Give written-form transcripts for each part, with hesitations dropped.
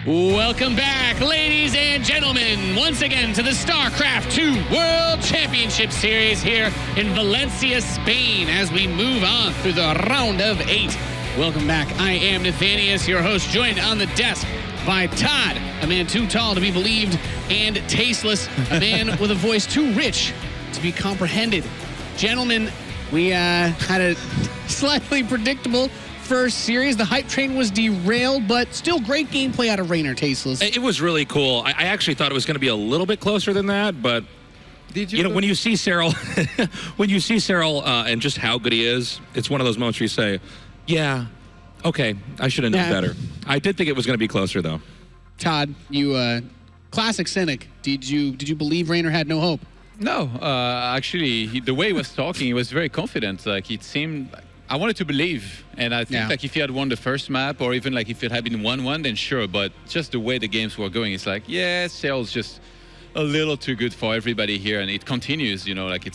Welcome back, ladies and gentlemen, once again to the StarCraft 2 World Championship Series here in Valencia, Spain, as we move on through the round of 8. Welcome back. I am Nathanius, your host, joined on the desk by Todd, a man too tall to be believed and tasteless, a man with a voice too rich to be comprehended. Gentlemen, we had a slightly predictable first series. The hype train was derailed, but still great gameplay out of Rainer Tasteless. It was really cool. I actually thought it was going to be a little bit closer than that, but when you see Cyril, and just how good he is, it's one of those moments where you say, yeah, okay, I should have known better. I did think it was going to be closer, though. Todd, you classic cynic. Did you believe Rainer had no hope? No, actually, the way he was talking, he was very confident. Like, it seemed, I wanted to believe, and I think like if he had won the first map, or even like if it had been 1-1, then sure. But just the way the games were going, it's like, yeah, Cyril's just a little too good for everybody here, and it continues. You know, like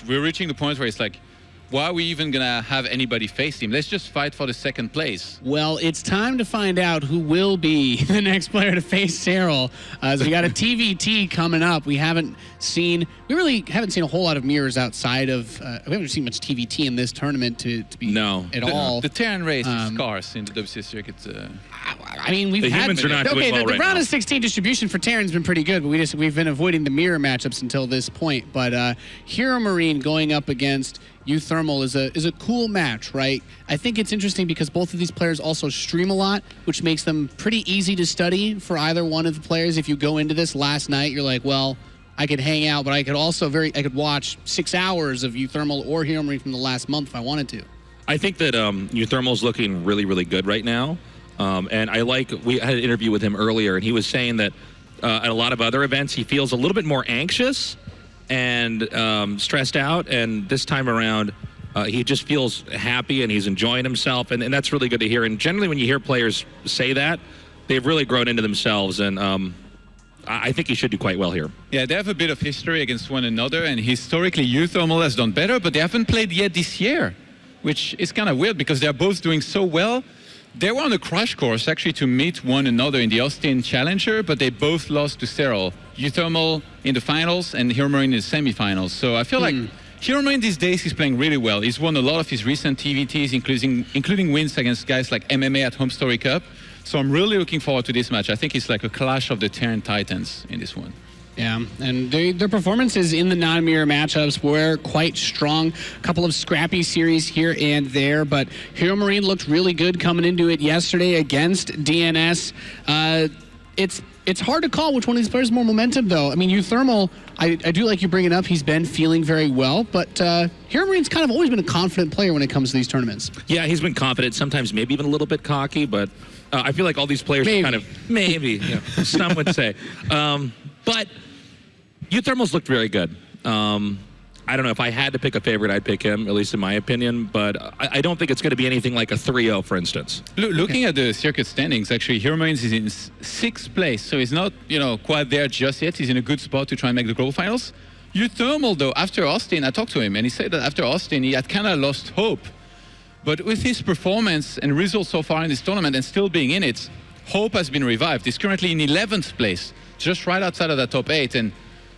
we're reaching the point where it's like, why are we even gonna have anybody face him? Let's just fight for the second place. Well, it's time to find out who will be the next player to face Cyril. So we got a TvT coming up. We really haven't seen a whole lot of mirrors outside of. We haven't seen much TvT in this tournament to be at all. The Terran race is scarce in the WCS circuit. I mean, we've had humans are not doing well the right round now. of 16 distribution for Terran's been pretty good, but we've been avoiding the mirror matchups until this point. But HeroMarine going up against uThermal is a cool match, right? I think it's interesting because both of these players also stream a lot, which makes them pretty easy to study for either one of the players. If you go into this last night, you're like, well, I could hang out, but I could also I could watch 6 hours of uThermal or HeroMarine from the last month if I wanted to. I think that uThermal's looking really, really good right now. And we had an interview with him earlier, and he was saying that at a lot of other events, he feels a little bit more anxious and stressed out. And this time around, he just feels happy and he's enjoying himself. And that's really good to hear. And generally, when you hear players say that, they've really grown into themselves. And I think he should do quite well here. Yeah, they have a bit of history against one another. And historically, uThermal has done better, but they haven't played yet this year, which is kind of weird because they're both doing so well. They were on a crash course, actually, to meet one another in the Austin Challenger, but they both lost to Cyril. uThermal in the finals and HeroMarine in the semifinals. So I feel like HeroMarine these days is playing really well. He's won a lot of his recent TvTs, including wins against guys like MMA at Home Story Cup. So I'm really looking forward to this match. I think it's like a clash of the Terran Titans in this one. Yeah, and their performances in the non-mirror matchups were quite strong. A couple of scrappy series here and there, but HeroMarine looked really good coming into it yesterday against DNS. It's hard to call which one of these players has more momentum, though. I mean, uThermal, I do like you bringing up. He's been feeling very well, but HeroMarine's kind of always been a confident player when it comes to these tournaments. Yeah, he's been confident, sometimes maybe even a little bit cocky, but I feel like all these players are kind of, some would say. But uThermal's looked very good. I don't know, if I had to pick a favorite, I'd pick him, at least in my opinion, but I don't think it's going to be anything like a 3-0, for instance. Looking at the circuit standings, actually, HeroMarine is in 6th place, so he's not, quite there just yet. He's in a good spot to try and make the global finals. uThermal, though, after Austin, I talked to him, and he said that after Austin, he had kind of lost hope. But with his performance and results so far in this tournament and still being in it, hope has been revived. He's currently in 11th place, just right outside of that top 8, and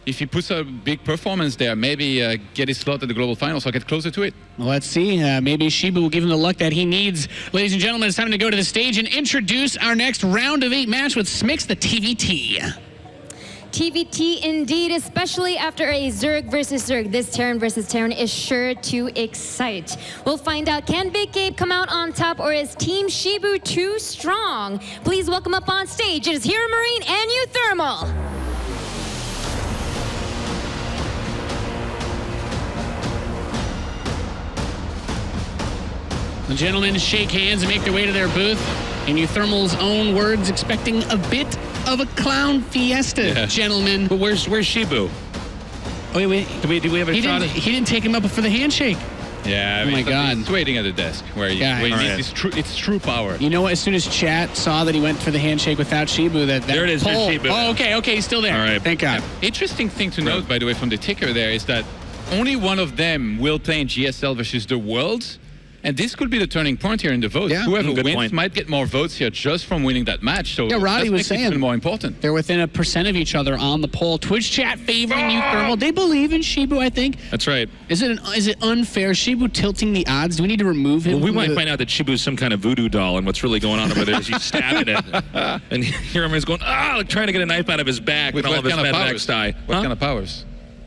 if he puts a big performance there, maybe get his slot at the global finals or get closer to it. Well, let's see. Maybe Shibu will give him the luck that he needs. Ladies and gentlemen, it's time to go to the stage and introduce our next round of 8 match with Smix, the TvT. TvT indeed, especially after a Zerg versus Zerg. This Terran versus Terran is sure to excite. We'll find out, can Big Gabe come out on top, or is Team Shibu too strong? Please welcome up on stage. It is HeroMarine and uThermal. The gentlemen shake hands and make their way to their booth. In uThermal's own words, expecting a bit of a clown fiesta, gentlemen. But where's Shibu? Oh, wait. Do we have a shot? He didn't take him up for the handshake. Yeah, I mean, my God. He's waiting at the desk where he needs its true power. You know what? As soon as chat saw that he went for the handshake without Shibu, that there it is. poll. Shibu. Oh, okay, he's still there. All right. Thank God. Yeah. Interesting thing to note, by the way, from the ticker there is that only one of them will play in GSL versus the Worlds. And this could be the turning point here in the votes. Yeah. Whoever Good wins point. might get more votes here just from winning that match. So Yeah, Roddy that was makes it saying even more important. they're within 1% of each other on the poll. Twitch chat favoring uThermal. They believe in Shibu, I think. That's right. Is it unfair? Shibu tilting the odds? Do we need to remove him? Well, we from might the- find out that Shibu's some kind of voodoo doll, and what's really going on over there is he's stabbing it. And HeroMarine's going, like trying to get a knife out of his back With and all what of his kind of Fed powers? die. What kind of powers?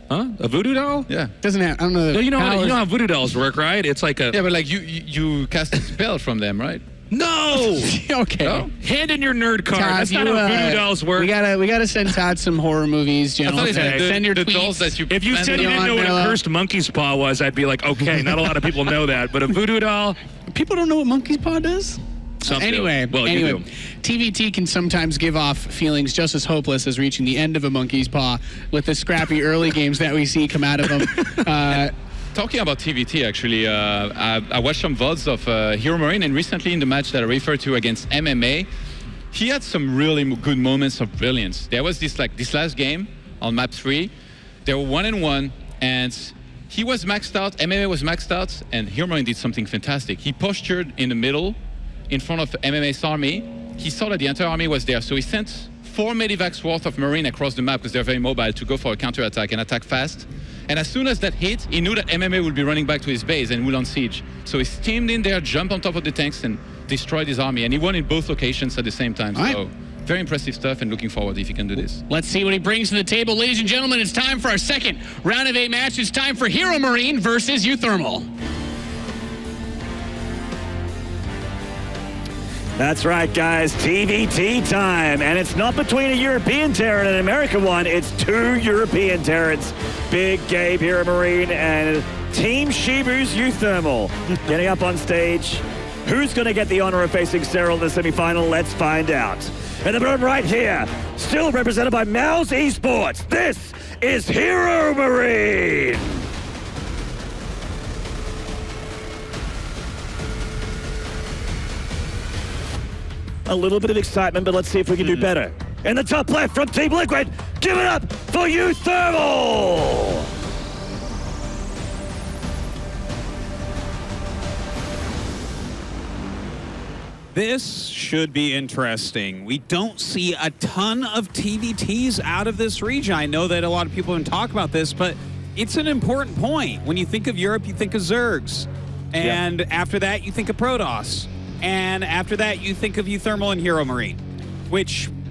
Huh? A voodoo doll? Yeah. Doesn't have. I don't know. No, you know powers. how voodoo dolls work, right? It's like a Yeah, but like you cast a spell from them, right? no. Okay. No? Hand in your nerd card. Todd, That's not how voodoo dolls work. We gotta send Todd some horror movies. I General. thought he said Send your the tweets. dolls that you. If you said you planted didn't know what Miller. a cursed monkey's paw was, I'd be like, okay, not a lot of people know that. But a voodoo doll, People don't know what monkey's paw does. some do. Anyway, Well, you do. TvT can sometimes give off feelings just as hopeless as reaching the end of a monkey's paw with the scrappy early games that we see come out of them. Talking about TvT, actually, I watched some VODs of HeroMarine, and recently in the match that I referred to against MMA, he had some really good moments of brilliance. There was this last game on map 3. They were 1-1, and he was maxed out, MMA was maxed out, and HeroMarine did something fantastic. He postured in the middle, in front of MMA's army. He saw that the entire army was there, so he sent 4 medivacs worth of Marine across the map because they're very mobile to go for a counterattack and attack fast. And as soon as that hit, he knew that MMA would be running back to his base and would unsiege. So he steamed in there, jumped on top of the tanks, and destroyed his army. And he won in both locations at the same time. All right. So very impressive stuff, and looking forward if he can do this. Let's see what he brings to the table. Ladies and gentlemen, it's time for our second round of 8 match. It's time for HeroMarine versus uThermal. That's right, guys. TvT time. And it's not between a European Terran and an American one. It's 2 European Terrans. Big Gabe HeroMarine and Team Shibu's uThermal getting up on stage. Who's going to get the honor of facing Cyril in the semifinal? Let's find out. And the bottom right here, still represented by Mouse Esports. This is HeroMarine. A little bit of excitement, but let's see if we can do better. In the top left from Team Liquid, give it up for uThermal! This should be interesting. We don't see a ton of TvTs out of this region. I know that a lot of people have talked about this, but it's an important point. When you think of Europe, you think of Zergs. And after that, you think of Protoss. And after that, you think of uThermal and HeroMarine,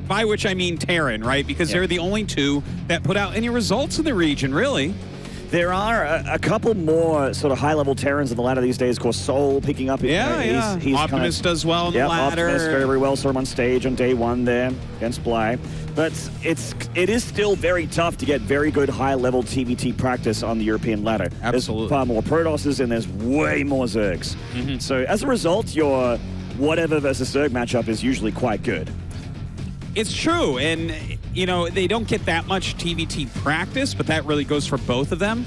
by which I mean Terran, right? Because they're the only 2 that put out any results in the region, really. There are a couple more sort of high-level Terrans in the ladder these days. Of course, Soul picking up. He's kind Optimus of, does well in the ladder. Optimus very well. Saw him on stage on day 1 there against Bly. But it is still very tough to get very good high-level TvT practice on the European ladder. Absolutely. There's far more Protosses and there's way more Zergs. So as a result, your whatever versus Zerg matchup is usually quite good. It's true, and you know they don't get that much TvT practice, but that really goes for both of them.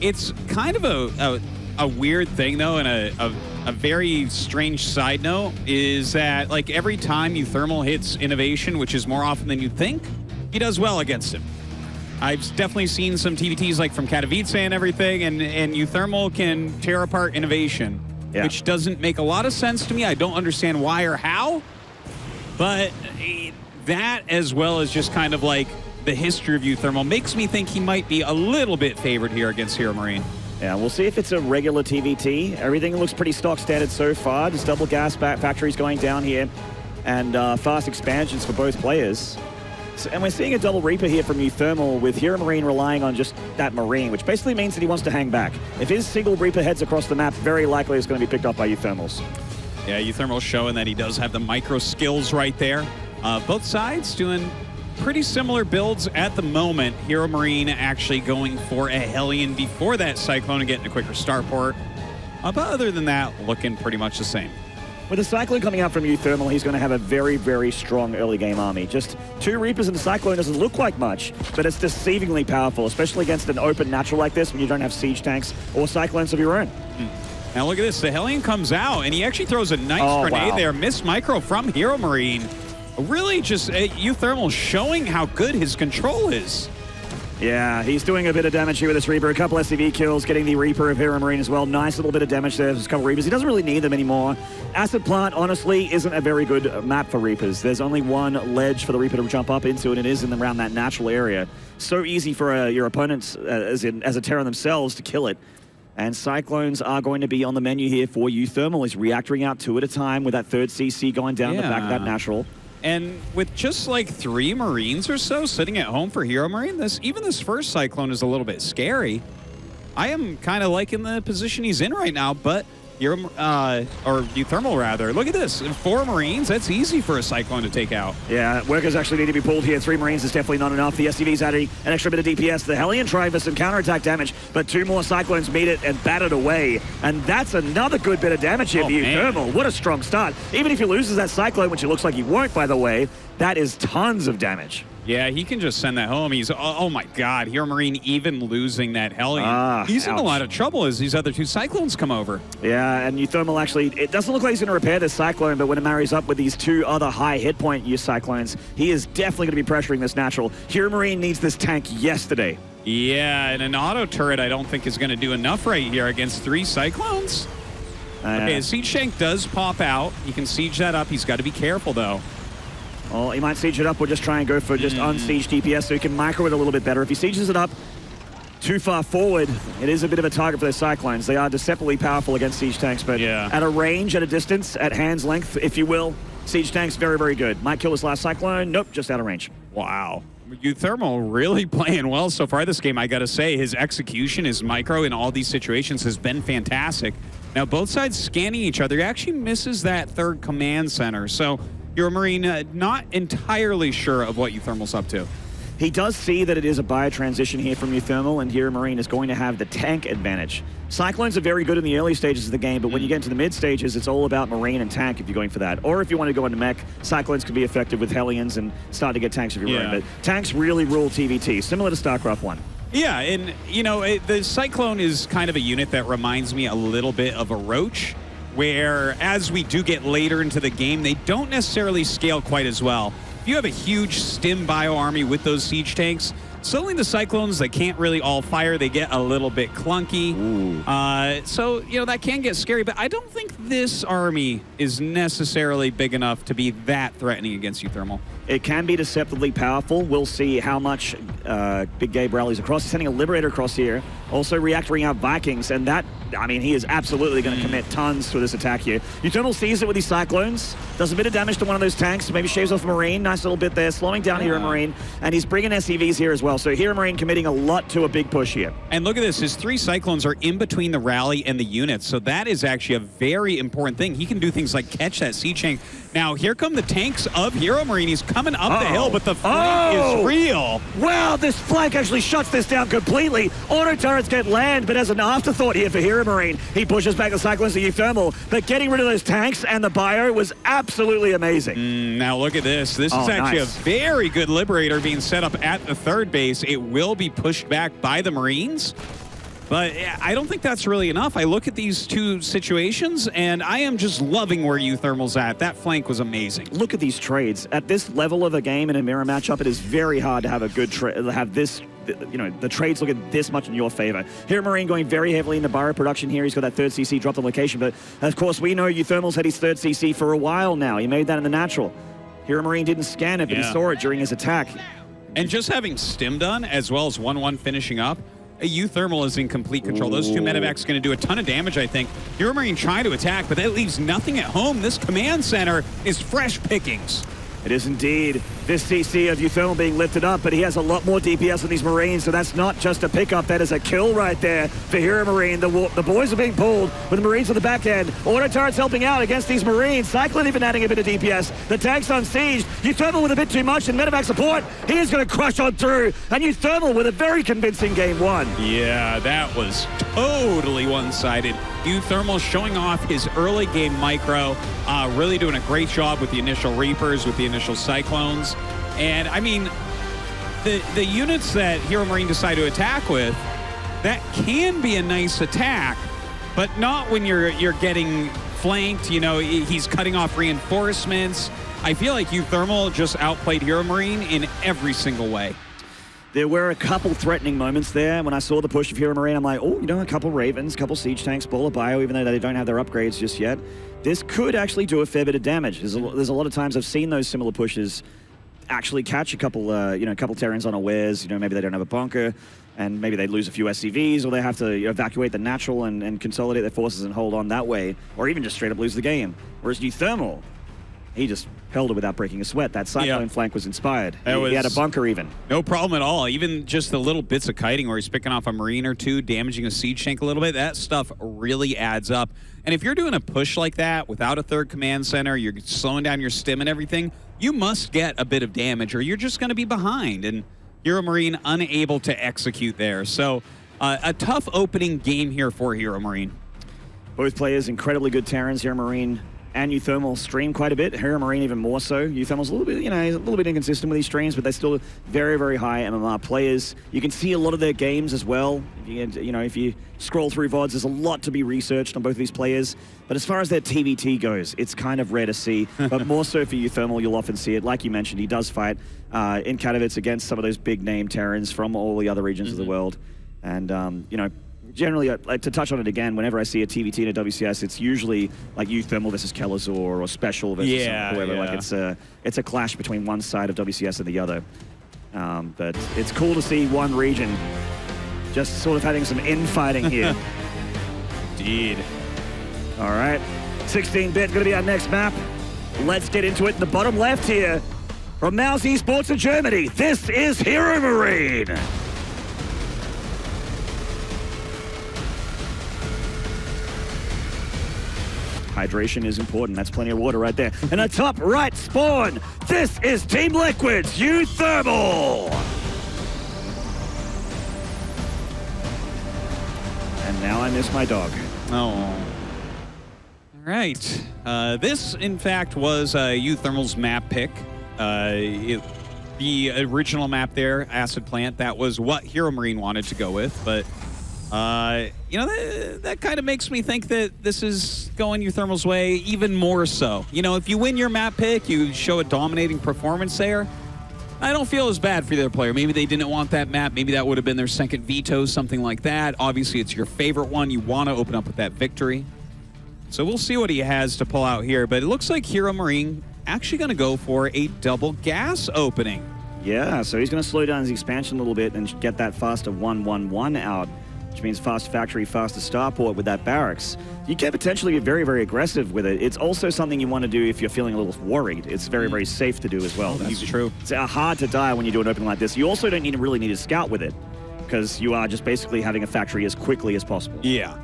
It's kind of a weird thing though, and a very strange side note is that like every time uThermal hits innovation, which is more often than you'd think, he does well against him. I've definitely seen some TvTs like from Katowice and everything, and uThermal can tear apart innovation, which doesn't make a lot of sense to me. I don't understand why or how, but that, as well as just kind of like the history of uThermal, makes me think he might be a little bit favored here against HeroMarine. Yeah, we'll see if it's a regular TvT. Everything looks pretty stock standard so far. Just double gas factories going down here, and fast expansions for both players. And we're seeing a double Reaper here from uThermal, with HeroMarine relying on just that Marine, which basically means that he wants to hang back. If his single Reaper heads across the map, very likely it's going to be picked up by uThermals. Yeah, uThermal's showing that he does have the micro skills right there. Both sides doing pretty similar builds at the moment. HeroMarine actually going for a Hellion before that Cyclone and getting a quicker starport. But other than that, looking pretty much the same. With the Cyclone coming out from uThermal, he's going to have a very, very strong early game army. Just 2 Reapers and the Cyclone doesn't look like much, but it's deceivingly powerful, especially against an open natural like this when you don't have siege tanks or Cyclones of your own. Now look at this, the Hellion comes out and he actually throws a nice grenade there. Missed micro from HeroMarine. Really just uThermal showing how good his control is. Yeah, he's doing a bit of damage here with this Reaper. A couple SCV kills, getting the Reaper of HeroMarine as well. Nice little bit of damage there. There's a couple Reapers. He doesn't really need them anymore. Acid Plant, honestly, isn't a very good map for Reapers. There's only one ledge for the Reaper to jump up into, and it is in around that natural area. So easy for your opponents, as a Terran themselves, to kill it. And Cyclones are going to be on the menu here for uThermal. He's reactoring out 2 at a time with that third CC going down the back of that natural. And with just like 3 Marines or so sitting at home for HeroMarine, even this first Cyclone is a little bit scary. I am kind of liking the position he's in right now, but uThermal rather. Look at this, 4 Marines, that's easy for a Cyclone to take out. Yeah, workers actually need to be pulled here. 3 Marines is definitely not enough. The SCV's adding an extra bit of DPS. The Hellion trying for some counterattack damage, but 2 more Cyclones meet it and bat it away. And that's another good bit of damage here for uThermal. What a strong start. Even if he loses that Cyclone, which it looks like he won't, by the way, that is tons of damage. Yeah, he can just send that home. He's, oh my God, HeroMarine even losing that Hellion. He's in a lot of trouble as these other 2 Cyclones come over. Yeah, and uThermal actually, it doesn't look like he's going to repair this Cyclone, but when it marries up with these 2 other high hit point Cyclones, he is definitely going to be pressuring this natural. HeroMarine needs this tank yesterday. Yeah, and an auto turret I don't think is going to do enough right here against 3 Cyclones. Okay, a Siege Tank does pop out. You can siege that up. He's got to be careful, though. Well, he might siege it up or just try and go for just unsiege DPS so he can micro it a little bit better. If he sieges it up too far forward, it is a bit of a target for those Cyclones. They are deceptively powerful against siege tanks, but at a range, at a distance, at hand's length, if you will, siege tanks very, very good. Might kill this last Cyclone. Nope, just out of range. Wow. uThermal really playing well so far this game, I gotta say. His execution, his micro in all these situations has been fantastic. Now, both sides scanning each other. He actually misses that 3rd command center. So, HeroMarine not entirely sure of what uThermal's up to. He does see that it is a bio transition here from uThermal, and HeroMarine is going to have the tank advantage. Cyclones are very good in the early stages of the game, but when you get into the mid stages, it's all about Marine and tank if you're going for that. Or if you want to go into mech, Cyclones can be effective with Hellions and start to get tanks if you're running. But tanks really rule TvT, similar to StarCraft 1. Yeah, and you know, the Cyclone is kind of a unit that reminds me a little bit of a Roach, where as we do get later into the game, they don't necessarily scale quite as well. If you have a huge stim bio army with those siege tanks, suddenly the Cyclones, they can't really all fire. They get a little bit clunky. So, you know, that can get scary, but I don't think this army is necessarily big enough to be that threatening against uThermal. It can be deceptively powerful. We'll see how much Big Gabe rallies across. He's sending a Liberator across here. Also reactoring out Vikings, and that, I mean, he is absolutely going to commit tons to this attack here. uThermal sees it with these Cyclones, does a bit of damage to one of those tanks, maybe shaves off a Marine, nice little bit there, slowing down HeroMarine, and he's bringing SCVs here as well. So HeroMarine committing a lot to a big push here. And look at this, his 3 Cyclones are in between the rally and the units, so that is actually a very important thing. He can do things like catch that siege tank. Now, here come the tanks of HeroMarine. He's coming up the hill, but the flank is real. Wow, this flank actually shuts this down completely. Auto turrets get land, but as an afterthought here for HeroMarine, he pushes back the Cyclones to uThermal, but getting rid of those tanks and the bio was absolutely amazing. Now look at this. This is actually a very good Liberator being set up at the 3rd base. It will be pushed back by the Marines. But I don't think that's really enough. I look at these 2 situations, and I am just loving where uThermal's at. That flank was amazing. Look at these trades. At this level of a game in a mirror matchup, it is very hard to have a good have this, you know, the trades look at this much in your favor. HeroMarine going very heavily into bio production here. He's got that 3rd CC dropped on location, but of course we know uThermal's had his 3rd CC for a while now. He made that in the natural. HeroMarine didn't scan it, but he saw it during his attack. And just having stim done, as well as 1-1 finishing up, uThermal is in complete control. Those 2 medevacs going to do a ton of damage, I think. HeroMarine trying to attack, but that leaves nothing at home. This command center is fresh pickings. It is indeed. This CC of uThermal being lifted up, but he has a lot more DPS than these Marines, so that's not just a pickup, that is a kill right there for HeroMarine. The boys are being pulled with the Marines on the back end. Auto turrets helping out against these Marines. Cyclone even adding a bit of DPS. The tank's on siege. uThermal with a bit too much and medevac support. He is going to crush on through. And uThermal with a very convincing game 1. Yeah, that was totally one-sided. uThermal showing off his early game micro, really doing a great job with the initial Reapers, with the initial Cyclones. And I mean, the units that HeroMarine decide to attack with, that can be a nice attack, but not when you're getting flanked. You know, he's cutting off reinforcements. I feel like uThermal just outplayed HeroMarine in every single way. There were a couple threatening moments there. When I saw the push of HeroMarine, I'm like, oh, a couple Ravens, a couple Siege Tanks, Ball of Bio, even though they don't have their upgrades just yet. This could actually do a fair bit of damage. There's a lot of times I've seen those similar pushes actually catch a couple, couple Terrans unawares. Maybe they don't have a bunker, and maybe they lose a few SCVs, or they have to evacuate the natural and consolidate their forces and hold on that way, or even just straight up lose the game. Whereas uThermal, he just held it without breaking a sweat. That Cyclone flank was inspired. He had a bunker even. No problem at all. Even just the little bits of kiting where he's picking off a Marine or two, damaging a Siege Tank a little bit, that stuff really adds up. And if you're doing a push like that without a third command center, you're slowing down your stim and everything, you must get a bit of damage or you're just going to be behind. And HeroMarine unable to execute there. So a tough opening game here for HeroMarine. Both players incredibly good Terrans. HeroMarine and uThermal stream quite a bit. HeroMarine even more so. uThermal's a little bit, he's a little bit inconsistent with these streams, but they're still very, very high MMR players. You can see a lot of their games as well. If you scroll through VODs, there's a lot to be researched on both of these players. But as far as their TvT goes, it's kind of rare to see. But more so for uThermal, you'll often see it. Like you mentioned, he does fight in Katowice against some of those big name Terrans from all the other regions of the world. And, generally, to touch on it again, whenever I see a TvT and a WCS, it's usually like uThermal versus Kelazor or Special versus whoever. Like it's a clash between one side of WCS and the other. But it's cool to see one region just sort of having some infighting here. Indeed. All right, 16-bit going to be our next map. Let's get into it in the bottom left here. From Mouse Esports in Germany, this is HeroMarine. Hydration is important. That's plenty of water right there. And a top right spawn. This is Team Liquid's uThermal. And now I miss my dog. Oh. All right. This, in fact, was uThermal's map pick. The original map there, Acid Plant, that was what HeroMarine wanted to go with, but that kind of makes me think that this is going uThermal's way even more so. If you win your map pick, you show a dominating performance there, I don't feel as bad for the other player. Maybe they didn't want that map. Maybe that would have been their second veto, something like that. Obviously, it's your favorite one. You want to open up with that victory. So we'll see what he has to pull out here, but it looks like HeroMarine actually going to go for a double gas opening. Yeah, so he's going to slow down his expansion a little bit and get that faster 1-1-1 out, which means fast factory, faster starport with that barracks. You can potentially be very, very aggressive with it. It's also something you want to do if you're feeling a little worried. It's very, very safe to do as well. That's true. It's hard to die when you do an opening like this. You also don't really need a scout with it, because you are just basically having a factory as quickly as possible. Yeah.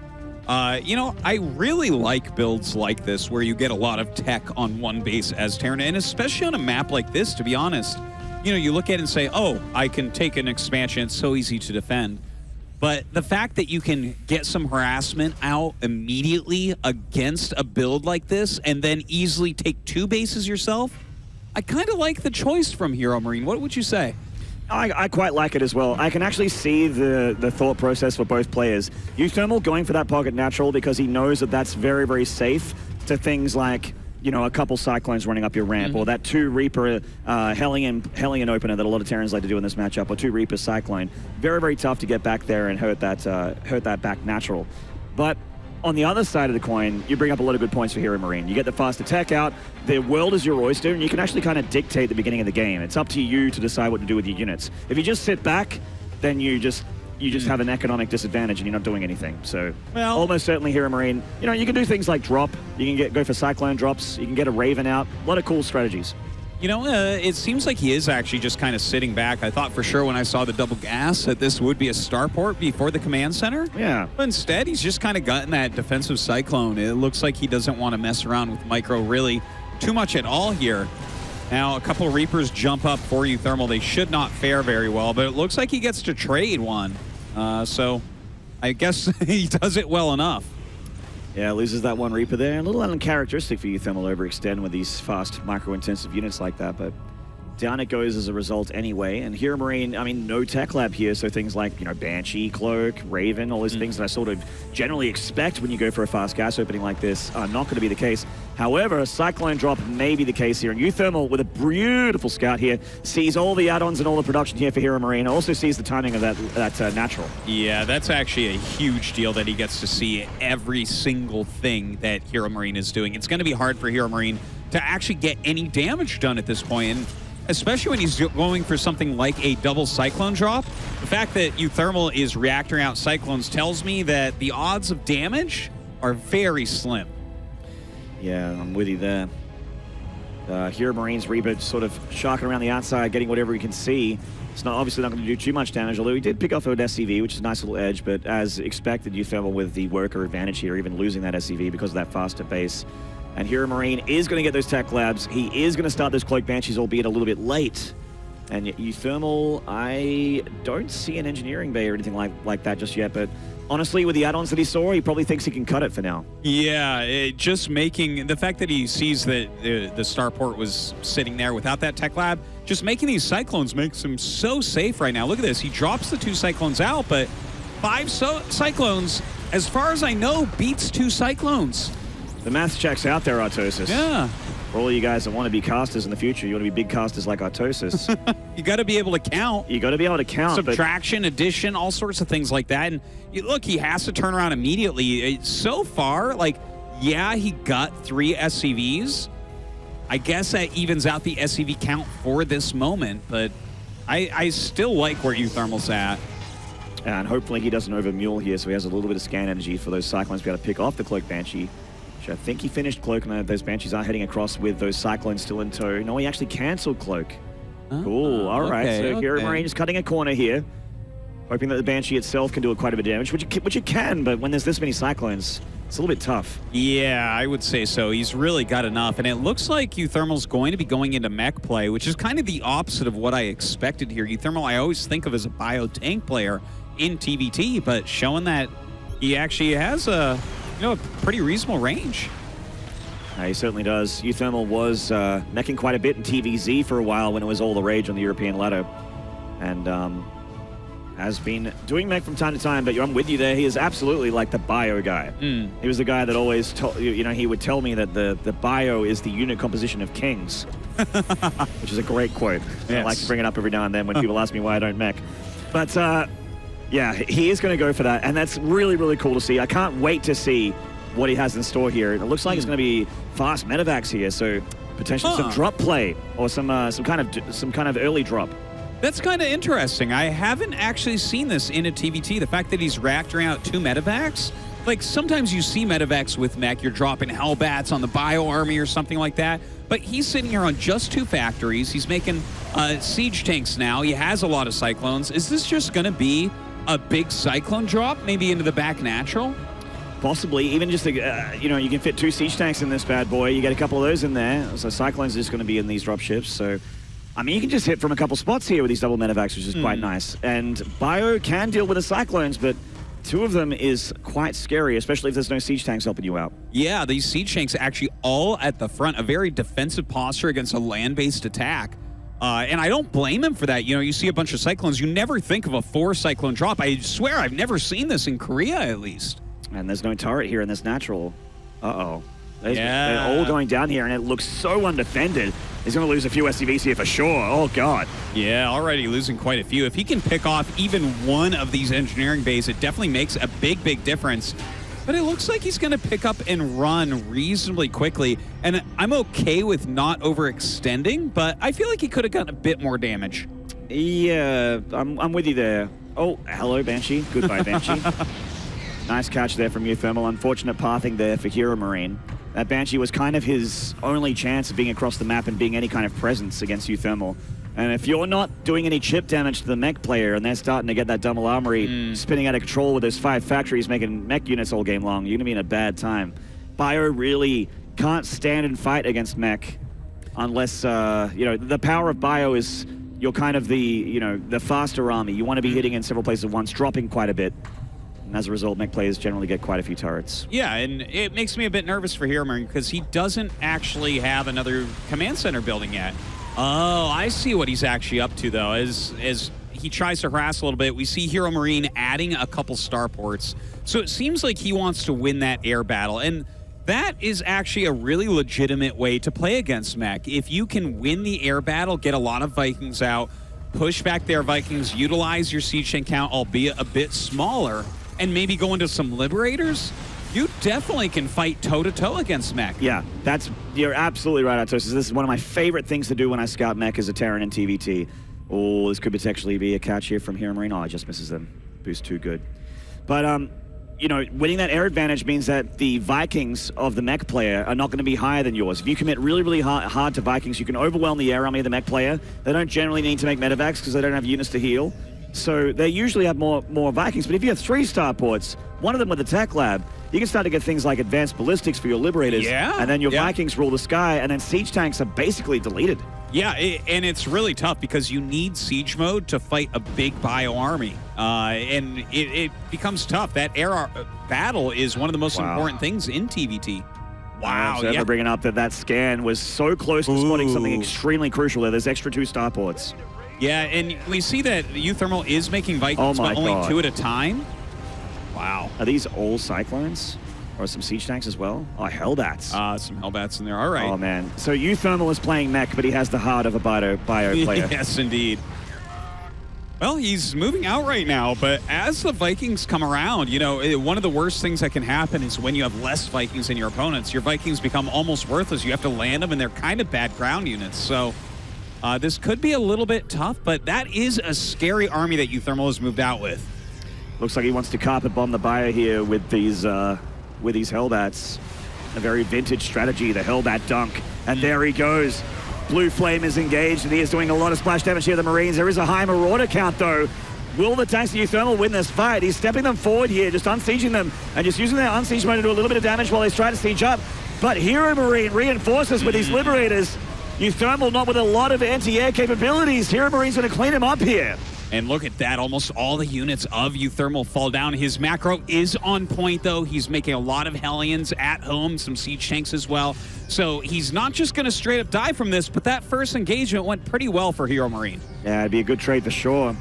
I really like builds like this where you get a lot of tech on one base as Terran, and especially on a map like this, to be honest. You look at it and say, oh, I can take an expansion. It's so easy to defend. But the fact that you can get some harassment out immediately against a build like this and then easily take two bases yourself, I kind of like the choice from HeroMarine. What would you say? I quite like it as well. I can actually see the thought process for both players. uThermal going for that pocket natural because he knows that that's very, very safe to things like, a couple Cyclones running up your ramp, or that 2 Reaper Hellion opener that a lot of Terrans like to do in this matchup, or 2 Reaper Cyclone. Very, very tough to get back there and hurt that back natural. But on the other side of the coin, you bring up a lot of good points for HeroMarine. You get the faster tech out, the world is your oyster, and you can actually kind of dictate the beginning of the game. It's up to you to decide what to do with your units. If you just sit back, then you just have an economic disadvantage and you're not doing anything. So almost certainly HeroMarine, you can do things like drop, you can go for Cyclone drops, you can get a Raven out, a lot of cool strategies. It seems like he is actually just kind of sitting back. I thought for sure when I saw the double gas that this would be a starport before the command center. Yeah. But instead, he's just kind of gotten that defensive Cyclone. It looks like he doesn't want to mess around with Micro really too much at all here. Now, a couple of Reapers jump up for uThermal. They should not fare very well, but it looks like he gets to trade one. So I guess he does it well enough. Yeah, loses that one Reaper there. A little uncharacteristic for uThermal overextend with these fast micro-intensive units like that, but down it goes as a result anyway. And HeroMarine, I mean, no tech lab here, so things like, you know, Banshee, Cloak, Raven, all those things that I sort of generally expect when you go for a fast gas opening like this are not going to be the case. However, a Cyclone drop may be the case here. And uThermal, with a beautiful scout here, sees all the add-ons and all the production here for HeroMarine, also sees the timing of that natural. Yeah, that's actually a huge deal that he gets to see every single thing that HeroMarine is doing. It's going to be hard for HeroMarine to actually get any damage done at this point. And especially when he's going for something like a double Cyclone drop. The fact that uThermal is reacting out Cyclones tells me that the odds of damage are very slim. Yeah, I'm with you there. HeroMarine's Reaper sort of sharking around the outside, getting whatever he can see. It's obviously not going to do too much damage, although he did pick off an SCV, which is a nice little edge, but as expected, uThermal with the worker advantage here, even losing that SCV because of that faster base. And HeroMarine is going to get those tech labs. He is going to start those Cloak Banshees, albeit a little bit late. And uThermal, I don't see an engineering bay or anything like that just yet, but honestly, with the add-ons that he saw, he probably thinks he can cut it for now. Yeah, just making the fact that he sees that the starport was sitting there without that tech lab, just making these Cyclones makes him so safe right now. Look at this. He drops the 2 Cyclones out, but 5 Cyclones, as far as I know, beats 2 Cyclones. The math checks out there, Artosis. Yeah. For all you guys that want to be casters in the future, you want to be big casters like Artosis. You got to be able to count. You got to be able to count. Subtraction, addition, all sorts of things like that. And look, he has to turn around immediately. So far, like, yeah, he got 3 SCVs. I guess that evens out the SCV count for this moment, but I still like where uThermal's at. And hopefully he doesn't overmule here, so he has a little bit of scan energy for those Cyclones to be able to pick off the Cloak Banshee. I think he finished Cloak, and those Banshees are heading across with those Cyclones still in tow. No, he actually cancelled Cloak. Cool. All right. Okay, So HeroMarine is cutting a corner here, hoping that the Banshee itself can do quite a bit of damage, which it can, but when there's this many Cyclones, it's a little bit tough. Yeah, I would say so. He's really got enough, and it looks like uThermal's going to be going into mech play, which is kind of the opposite of what I expected here. uThermal, I always think of as a bio-tank player in TvT, but showing that he actually has a pretty reasonable range. He certainly does. uThermal was meching quite a bit in TVZ for a while when it was all the rage on the European ladder. And has been doing mech from time to time, but I'm with you there. He is absolutely like the bio guy. He was the guy that always told, he would tell me that the bio is the unit composition of kings, which is a great quote. Yes. I like to bring it up every now and then when people ask me why I don't mech. But yeah, he is going to go for that, and that's really, really cool to see. I can't wait to see what he has in store here. It looks like it's going to be fast medevacs here, so potentially some drop play or some kind of early drop. That's kind of interesting. I haven't actually seen this in a TvT. The fact that he's reacting out 2 medevacs. Like, sometimes you see medevacs with mech, you're dropping Hellbats on the bio army or something like that. But he's sitting here on just 2 factories. He's making siege tanks now. He has a lot of Cyclones. Is this just going to be a big Cyclone drop, maybe into the back natural? Possibly, even just, you can fit 2 siege tanks in this bad boy. You get a couple of those in there. So Cyclones are just going to be in these drop ships. So, I mean, you can just hit from a couple spots here with these double medevacs, which is quite nice. And Bio can deal with the Cyclones, but 2 of them is quite scary, especially if there's no siege tanks helping you out. Yeah, these siege tanks actually all at the front, a very defensive posture against a land-based attack. And I don't blame him for that. You see a bunch of Cyclones. You never think of a 4 Cyclone drop. I swear I've never seen this in Korea, at least. And there's no turret here in this natural. Uh-oh. Yeah. They're all going down here, and it looks so undefended. He's going to lose a few SCVs here for sure. Oh, God. Yeah, already losing quite a few. If he can pick off even one of these engineering bays, it definitely makes a big, big difference. But it looks like he's going to pick up and run reasonably quickly. And I'm okay with not overextending, but I feel like he could have gotten a bit more damage. Yeah, I'm with you there. Oh, hello, Banshee. Goodbye, Banshee. Nice catch there from uThermal. Unfortunate pathing there for HeroMarine. That Banshee was kind of his only chance of being across the map and being any kind of presence against uThermal. And if you're not doing any chip damage to the mech player and they're starting to get that double armory spinning out of control with those 5 factories making mech units all game long, you're going to be in a bad time. Bio really can't stand and fight against mech unless, the power of Bio is you're kind of the faster army. You want to be hitting in several places at once, dropping quite a bit. And as a result, mech players generally get quite a few turrets. Yeah, and it makes me a bit nervous for HeroMarine because he doesn't actually have another command center building yet. Oh, I see what he's actually up to, though. As he tries to harass a little bit, we see HeroMarine adding a couple starports. So it seems like he wants to win that air battle. And that is actually a really legitimate way to play against mech. If you can win the air battle, get a lot of Vikings out, push back their Vikings, utilize your siege tank count, albeit a bit smaller, and maybe go into some Liberators, you definitely can fight toe-to-toe against mech. Yeah, you're absolutely right, Artosis. This is one of my favorite things to do when I scout mech as a Terran in TvT. Oh, this could potentially be a catch here from HeroMarine. Oh, it just misses them. Boost too good. But, you know, winning that air advantage means that the Vikings of the mech player are not going to be higher than yours. If you commit really, really hard to Vikings, you can overwhelm the air army of the mech player. They don't generally need to make medevacs because they don't have units to heal. So they usually have more Vikings. But if you have 3 starports, one of them with a tech lab, you can start to get things like advanced ballistics for your Liberators. Yeah. And then your Vikings rule the sky, and then siege tanks are basically deleted. Yeah, and it's really tough because you need siege mode to fight a big bio army. And it becomes tough. That air battle is one of the most important things in TvT. Wow. So ever bringing up that scan was so close to spotting something extremely crucial there. There's extra 2 starports. Yeah, and we see that uThermal is making Vikings, but only 2 at a time. Wow. Are these all Cyclones? Or some siege tanks as well? Oh, Hellbats. Some Hellbats in there. All right. Oh, man. So uThermal is playing mech, but he has the heart of a bio player. Yes, indeed. Well, he's moving out right now, but as the Vikings come around, you know, one of the worst things that can happen is when you have less Vikings than your opponents, your Vikings become almost worthless. You have to land them, and they're kind of bad ground units. So this could be a little bit tough, but that is a scary army that uThermal has moved out with. Looks like he wants to carpet bomb the bio here with these Hellbats. A very vintage strategy, the Hellbat dunk. And there he goes. Blue Flame is engaged, and he is doing a lot of splash damage here to the Marines. There is a high Marauder count, though. Will the tanks of uThermal win this fight? He's stepping them forward here, just unsieging them, and just using their unsiege mode to do a little bit of damage while he's trying to siege up. But HeroMarine reinforces with these Liberators. uThermal not with a lot of anti-air capabilities. HeroMarine's going to clean him up here. And look at that, almost all the units of uThermal fall down. His macro is on point, though. He's making a lot of Hellions at home, some siege tanks as well. So he's not just going to straight up die from this, but that first engagement went pretty well for HeroMarine. Yeah, it'd be a good trade for sure.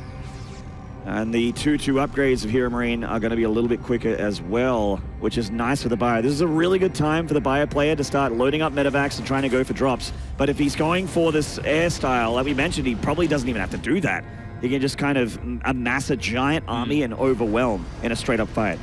And the 2-2 upgrades of HeroMarine are going to be a little bit quicker as well, which is nice for the buyer. This is a really good time for the buyer player to start loading up medevacs and trying to go for drops. But if he's going for this air style, like we mentioned, he probably doesn't even have to do that. He can just kind of amass a giant army and overwhelm in a straight-up fight.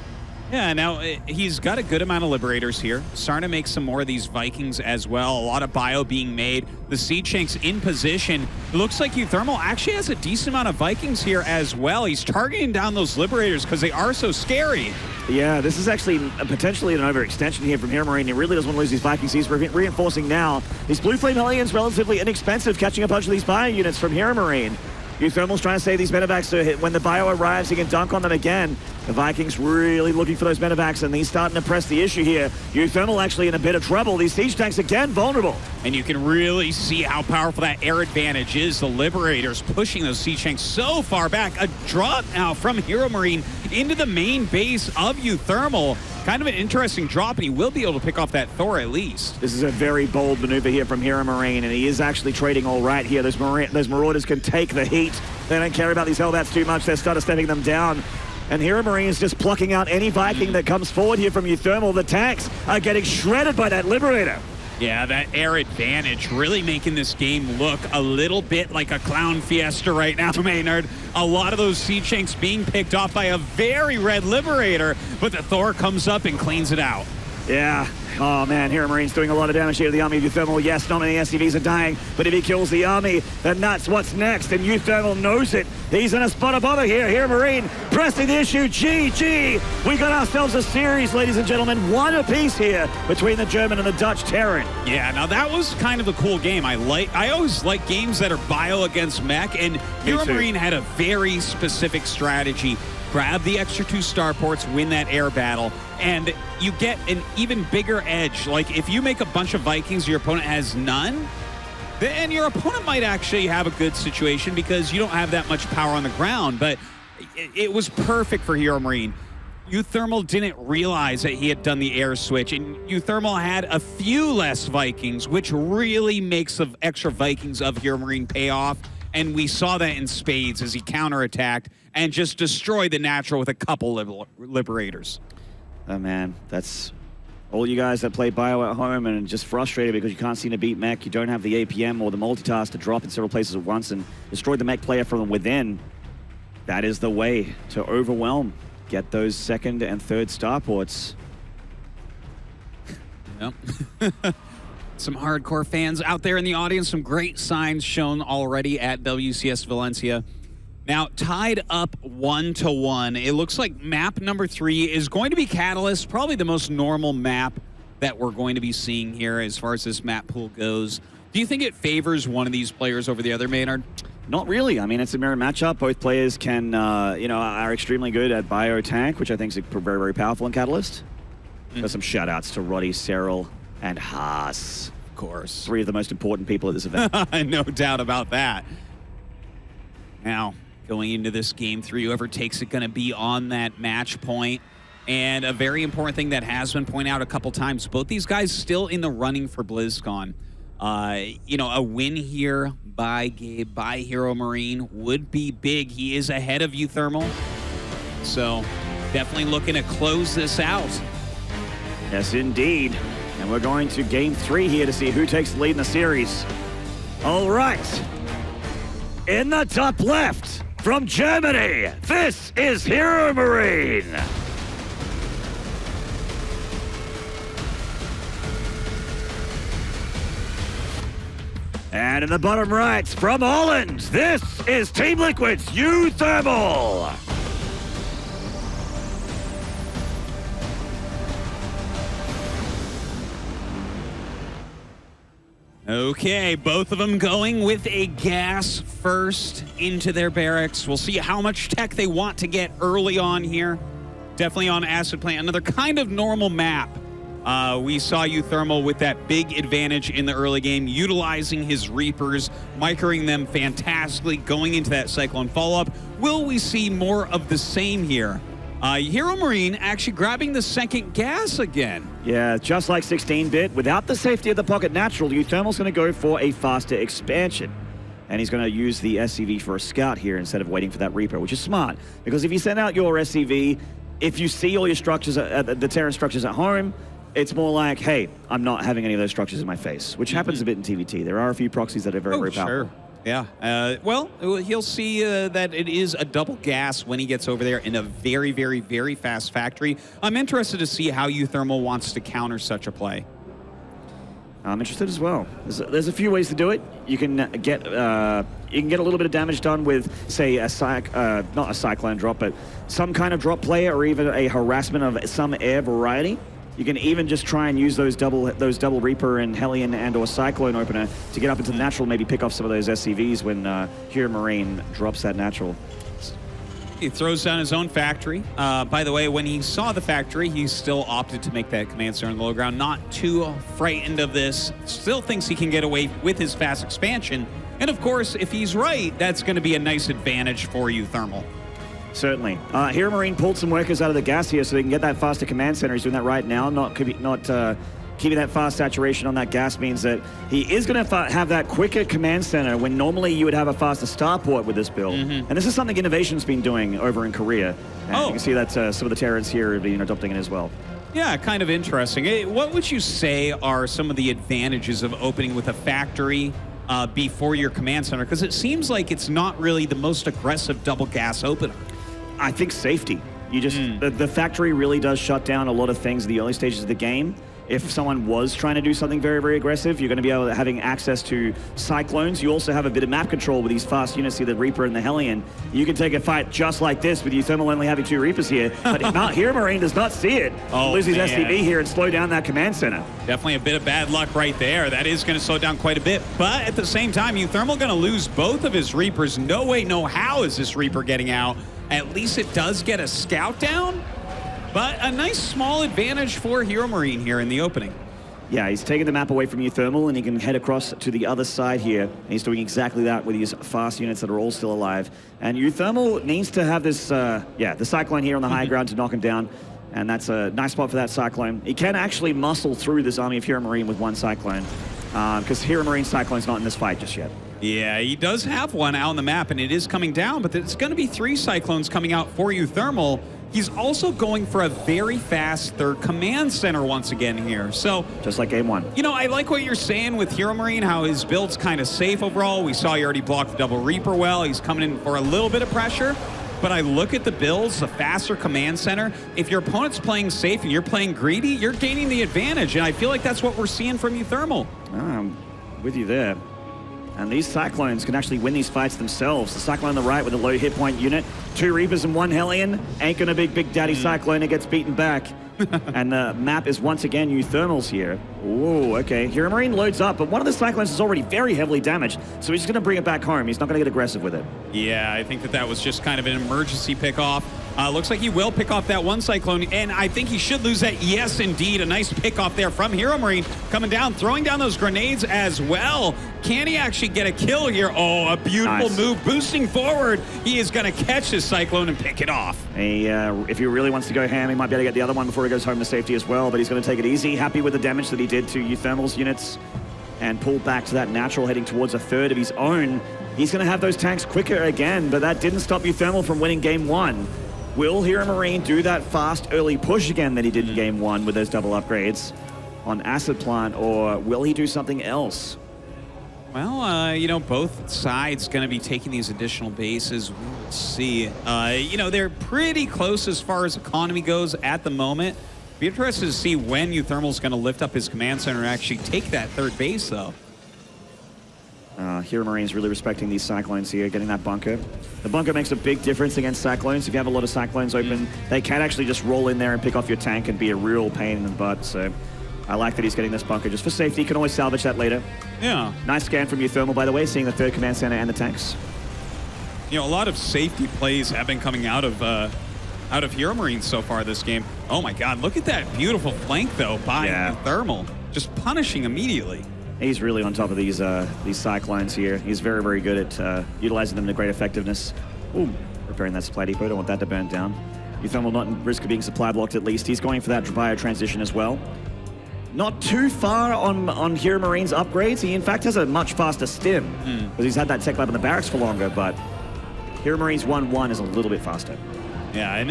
Yeah, now he's got a good amount of Liberators here. Starting to make some more of these Vikings as well. A lot of bio being made. The siege tanks in position. It looks like uThermal actually has a decent amount of Vikings here as well. He's targeting down those Liberators because they are so scary. Yeah, this is actually potentially an overextension here from HeroMarine. He really doesn't want to lose these Vikings. He's reinforcing now. These Blue Flame Hellions relatively inexpensive, catching a bunch of these bio units from HeroMarine. uThermal's trying to save these medevacs so when the bio arrives, he can dunk on them again. The Vikings really looking for those medevacs, and he's starting to press the issue here. uThermal actually in a bit of trouble. These siege tanks again vulnerable. And you can really see how powerful that air advantage is. The Liberators pushing those siege tanks so far back. A drop now from HeroMarine into the main base of uThermal. Kind of an interesting drop, and he will be able to pick off that Thor at least. This is a very bold maneuver here from HeroMarine, and he is actually trading all right here. Those Marauders can take the heat. They don't care about these Hellbats too much. They started stepping them down. And HeroMarine is just plucking out any Viking that comes forward here from uThermal. The tanks are getting shredded by that Liberator. Yeah, that air advantage really making this game look a little bit like a clown fiesta right now, Maynard. A lot of those siege tanks being picked off by a very red Liberator, but the Thor comes up and cleans it out. Yeah. Oh, man, HeroMarine's doing a lot of damage here to the army of uThermal. Yes, not many SCVs are dying, but if he kills the army, then that's what's next, and uThermal knows it. He's in a spot of bother here. HeroMarine pressing the issue. GG. We got ourselves a series, ladies and gentlemen. One apiece here between the German and the Dutch Terran. Yeah, now that was kind of a cool game. I always like games that are bio against mech, and HeroMarine had a very specific strategy. Grab the extra 2 starports, win that air battle, and you get an even bigger edge. Like, if you make a bunch of Vikings, your opponent has none, then your opponent might actually have a good situation because you don't have that much power on the ground. But it was perfect for HeroMarine. uThermal didn't realize that he had done the air switch, and uThermal had a few less Vikings, which really makes the extra Vikings of HeroMarine pay off. And we saw that in spades as he counterattacked and just destroyed the natural with a couple liberators. Oh, man, that's all you guys that play Bio at home and just frustrated because you can't seem to beat mech. You don't have the APM or the multitask to drop in several places at once and destroy the mech player from within. That is the way to overwhelm. Get those second and third starports. Yep. Some hardcore fans out there in the audience. Some great signs shown already at WCS Valencia. Now, tied up 1-1. It looks like map number 3 is going to be Catalyst, probably the most normal map that we're going to be seeing here as far as this map pool goes. Do you think it favors one of these players over the other, Maynard? Not really. I mean, it's a mirror matchup. Both players can, are extremely good at bio tank, which I think is very, very powerful in Catalyst. There's some shout-outs to Roddy, Cyril, and Haas. Of course. 3 of the most important people at this event. No doubt about that. Now, going into this game 3, whoever takes it going to be on that match point. And a very important thing that has been pointed out a couple times, both these guys still in the running for BlizzCon. A win here by Gabe, by HeroMarine would be big. He is ahead of uThermal. So definitely looking to close this out. Yes, indeed. And we're going to game 3 here to see who takes the lead in the series. All right. In the top left, from Germany, this is HeroMarine. And in the bottom right, from Holland, this is Team Liquid's uThermal. Okay, both of them going with a gas first into their barracks. We'll see how much tech they want to get early on here. Definitely on Acid Plant, another kind of normal map. We saw uThermal with that big advantage in the early game, utilizing his Reapers, microing them fantastically, going into that Cyclone follow-up. Will we see more of the same here? HeroMarine actually grabbing the second gas again. Yeah, just like 16-bit, without the safety of the pocket natural, uThermal's going to go for a faster expansion. And he's going to use the SCV for a scout here instead of waiting for that Reaper, which is smart. Because if you send out your SCV, if you see all your structures, the Terran structures at home, it's more like, hey, I'm not having any of those structures in my face, which happens a bit in TvT. There are a few proxies that are very, very powerful. Sure. Yeah. Well, he'll see that it is a double gas when he gets over there in a very, very, very fast factory. I'm interested to see how uThermal wants to counter such a play. I'm interested as well. There's a few ways to do it. You can get a little bit of damage done with, say, not a Cyclone drop, but some kind of drop player or even a harassment of some air variety. You can even just try and use those double Reaper and Hellion and or Cyclone opener to get up into the natural, maybe pick off some of those SCVs when HeroMarine drops that natural. He throws down his own factory. By the way, when he saw the factory, he still opted to make that command center on the low ground. Not too frightened of this. Still thinks he can get away with his fast expansion. And of course, if he's right, that's going to be a nice advantage for uThermal. Certainly. HeroMarine pulled some workers out of the gas here so they can get that faster command center. He's doing that right now. Not keeping that fast saturation on that gas means that he is going to have that quicker command center when normally you would have a faster starport with this build. And this is something Innovation's been doing over in Korea. And you can see that some of the Terrans here have been adopting it as well. Yeah, kind of interesting. What would you say are some of the advantages of opening with a factory before your command center? Because it seems like it's not really the most aggressive double gas opener. I think safety. You just the factory really does shut down a lot of things in the early stages of the game. If someone was trying to do something very, very aggressive, you're going to be able to having access to Cyclones. You also have a bit of map control with these fast units, see the Reaper and the Hellion. You can take a fight just like this with uThermal only having 2 Reapers here. But HeroMarine does not see it. Lose his SCV here and slow down that command center. Definitely a bit of bad luck right there. That is going to slow down quite a bit. But at the same time, uThermal going to lose both of his Reapers. No way, no how is this Reaper getting out. At least it does get a scout down. But a nice small advantage for HeroMarine here in the opening. Yeah, he's taking the map away from uThermal, and he can head across to the other side here. And he's doing exactly that with his fast units that are all still alive. And uThermal needs to have this, the Cyclone here on the high ground to knock him down. And that's a nice spot for that Cyclone. He can actually muscle through this army of HeroMarine with one Cyclone, because HeroMarine Cyclone's not in this fight just yet. Yeah, he does have one out on the map, and it is coming down, but it's going to be 3 Cyclones coming out for uThermal. He's also going for a very fast third command center once again here. So just like game 1. You know, I like what you're saying with HeroMarine, how his build's kind of safe overall. We saw he already blocked the double Reaper well. He's coming in for a little bit of pressure. But I look at the builds, the faster command center. If your opponent's playing safe and you're playing greedy, you're gaining the advantage. And I feel like that's what we're seeing from uThermal. I'm with you there. And these Cyclones can actually win these fights themselves. The Cyclone on the right with a low hit point unit. 2 Reapers and 1 Hellion. Ain't gonna be Big Daddy Cyclone that gets beaten back. And the map is once again uThermal's here. Ooh, okay. HeroMarine loads up, but one of the Cyclones is already very heavily damaged, so he's just gonna bring it back home. He's not gonna get aggressive with it. Yeah, I think that was just kind of an emergency pickoff. Looks like he will pick off that 1 Cyclone, and I think he should lose that. Yes, indeed. A nice pickoff there from HeroMarine. Coming down, throwing down those grenades as well. Can he actually get a kill here? Oh, a beautiful move. Boosting forward. He is going to catch this Cyclone and pick it off. If he really wants to go ham, he might be able to get the other one before he goes home to safety as well, but he's going to take it easy. Happy with the damage that he did to uThermal's units and pull back to that natural, heading towards a third of his own. He's going to have those tanks quicker again, but that didn't stop uThermal from winning game 1. Will HeroMarine do that fast early push again that he did in game 1 with those double upgrades on Acid Plant, or will he do something else? Well, you know, both sides going to be taking these additional bases. We'll see. You know, they're pretty close as far as economy goes at the moment. Be interested to see when uThermal's going to lift up his command center and actually take that third base, though. HeroMarine's really respecting these Cyclones here, getting that bunker. The bunker makes a big difference against Cyclones. If you have a lot of Cyclones open, they can actually just roll in there and pick off your tank and be a real pain in the butt. So I like that he's getting this bunker just for safety. You can always salvage that later. Yeah. Nice scan from uThermal, by the way, seeing the third command center and the tanks. You know, a lot of safety plays have been coming out of HeroMarine so far this game. Oh my God, look at that beautiful flank though by uThermal, just punishing immediately. He's really on top of these Cyclones here. He's very, very good at utilizing them to great effectiveness. Ooh, repairing that supply depot. Don't want that to burn down. uThermal not in risk of being supply blocked at least. He's going for that bio transition as well. Not too far on HeroMarine's upgrades. He, in fact, has a much faster stim because he's had that tech lab in the barracks for longer, but HeroMarine's 1-1 is a little bit faster. Yeah, and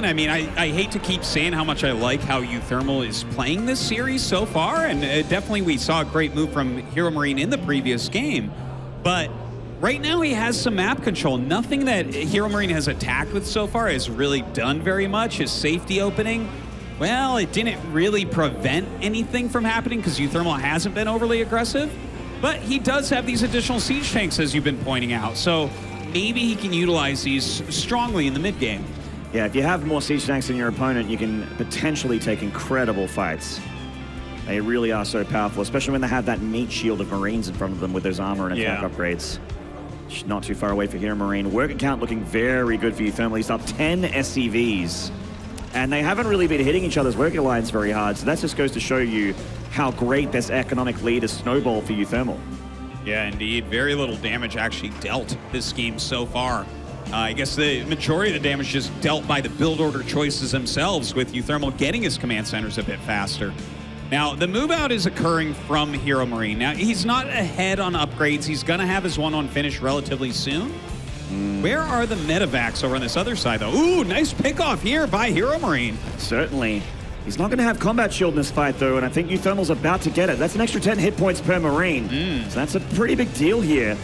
I mean, I hate to keep saying how much I like how uThermal is playing this series so far, and definitely we saw a great move from HeroMarine in the previous game, but right now he has some map control. Nothing that HeroMarine has attacked with so far has really done very much. His safety opening, well, it didn't really prevent anything from happening because uThermal hasn't been overly aggressive, but he does have these additional siege tanks, as you've been pointing out, so maybe he can utilize these strongly in the mid game. Yeah, if you have more siege tanks than your opponent, you can potentially take incredible fights. They really are so powerful, especially when they have that meat shield of Marines in front of them with those armor and attack upgrades. Not too far away for HeroMarine. Work account looking very good for uThermal. He's up 10 SCVs. And they haven't really been hitting each other's working lines very hard, so that just goes to show you how great this economic lead has snowballed for uThermal. Yeah, indeed. Very little damage actually dealt this game so far. I guess the majority of the damage is dealt by the build order choices themselves, with uThermal getting his command centers a bit faster. Now, the move out is occurring from HeroMarine. Now, he's not ahead on upgrades. He's going to have his 1-1 finish relatively soon. Where are the medevacs over on this other side, though? Ooh, nice pickoff here by HeroMarine. Certainly. He's not going to have combat shield in this fight, though, and I think uThermal's about to get it. That's an extra 10 hit points per Marine. So that's a pretty big deal here.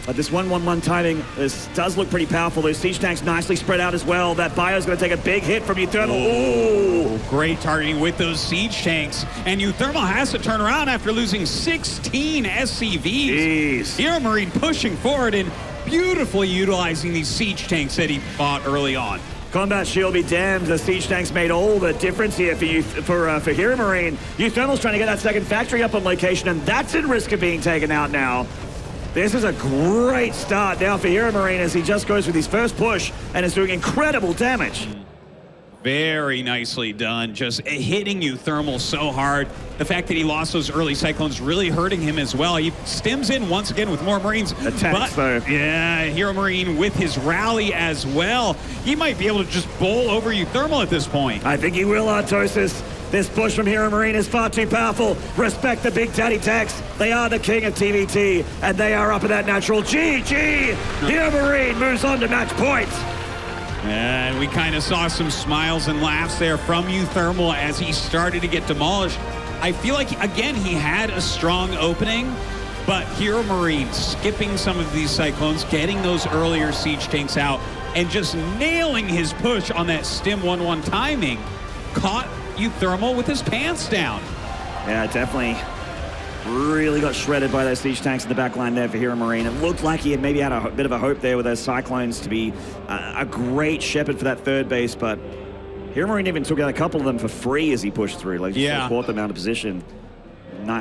But this 1-1-1 timing, this does look pretty powerful. Those siege tanks nicely spread out as well. That bio's going to take a big hit from uThermal. Ooh. Great targeting with those siege tanks. And uThermal has to turn around after losing 16 SCVs. Jeez. HeroMarine pushing forward and beautifully utilizing these siege tanks that he fought early on. Combat shield be damned. The siege tanks made all the difference here for HeroMarine. uThermal's trying to get that second factory up on location, and that's in risk of being taken out now. This is a great start now for HeroMarine as he just goes with his first push and is doing incredible damage. Very nicely done. Just hitting uThermal so hard. The fact that he lost those early cyclones really hurting him as well. He stims in once again with more Marines. Attacks, though. Yeah, HeroMarine with his rally as well. He might be able to just bowl over uThermal at this point. I think he will, Artosis. This push from HeroMarine is far too powerful. Respect the Big Daddy Techs. They are the king of TvT, and they are up at that natural. GG! HeroMarine moves on to match point. And we kind of saw some smiles and laughs there from uThermal as he started to get demolished. I feel like, again, he had a strong opening, but HeroMarine skipping some of these cyclones, getting those earlier siege tanks out, and just nailing his push on that stim 1-1 timing, caught uThermal with his pants down. Yeah, definitely. Really got shredded by those siege tanks in the back line there for HeroMarine. It looked like he had maybe had a bit of a hope there with those cyclones to be a great shepherd for that third base, but HeroMarine even took out a couple of them for free as he pushed through. Like, just sort of caught them out of position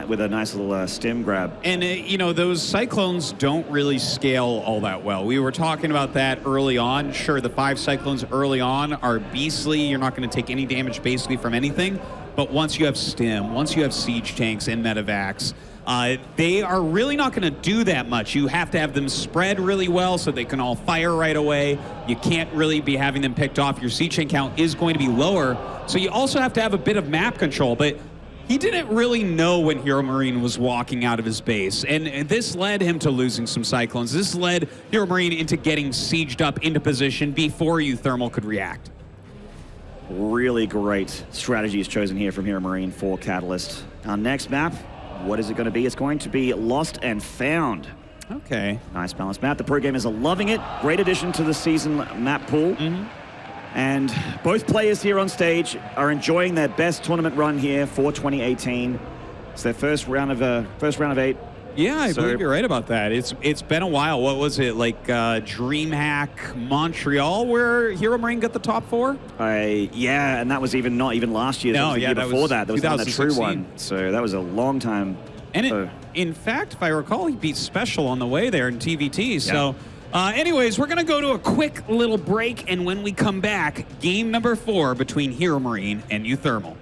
with a nice little stim grab. And, you know, those cyclones don't really scale all that well. We were talking about that early on. Sure, the 5 cyclones early on are beastly. You're not going to take any damage basically from anything. But once you have stim, once you have siege tanks and medevacs, they are really not going to do that much. You have to have them spread really well so they can all fire right away. You can't really be having them picked off. Your siege tank count is going to be lower. So you also have to have a bit of map control. But he didn't really know when HeroMarine was walking out of his base. And this led him to losing some cyclones. This led HeroMarine into getting sieged up into position before uThermal could react. Really great strategies chosen here from HeroMarine for Catalyst. Our next map, what is it going to be? It's going to be Lost and Found. Okay. Nice balanced map. The pro gamers are loving it. Great addition to the season map pool. And both players here on stage are enjoying their best tournament run here for 2018. It's their first round of 8. Yeah, I believe you're right about that. It's been a while. What was it, like DreamHack Montreal, where HeroMarine got the top 4? Yeah, and that was not even last year. No, that was the year before that. That was not a true one. So that was a long time. And in fact, if I recall, he beat Special on the way there in TvT. So, anyways, we're going to go to a quick little break, and when we come back, game number 4 between HeroMarine and uThermal.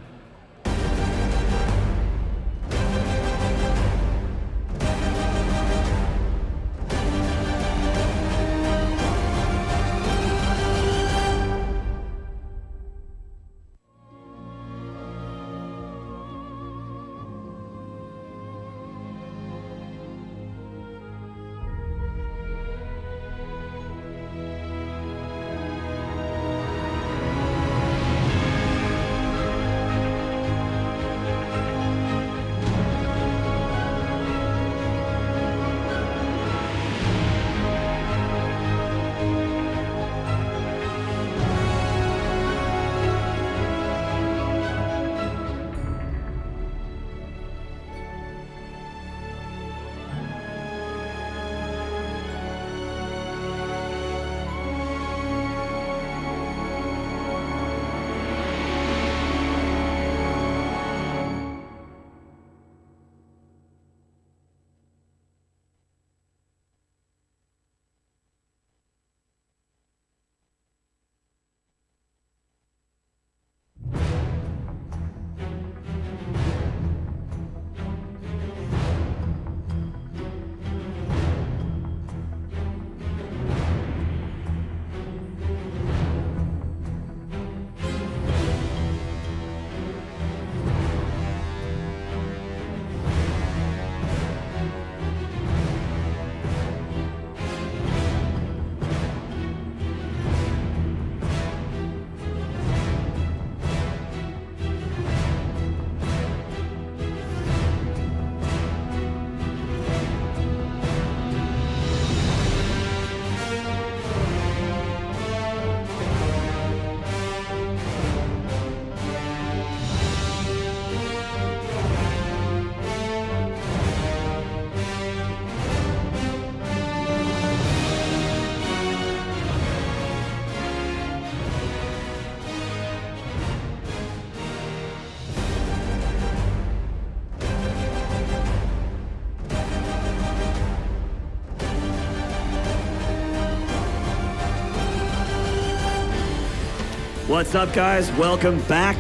What's up, guys? Welcome back.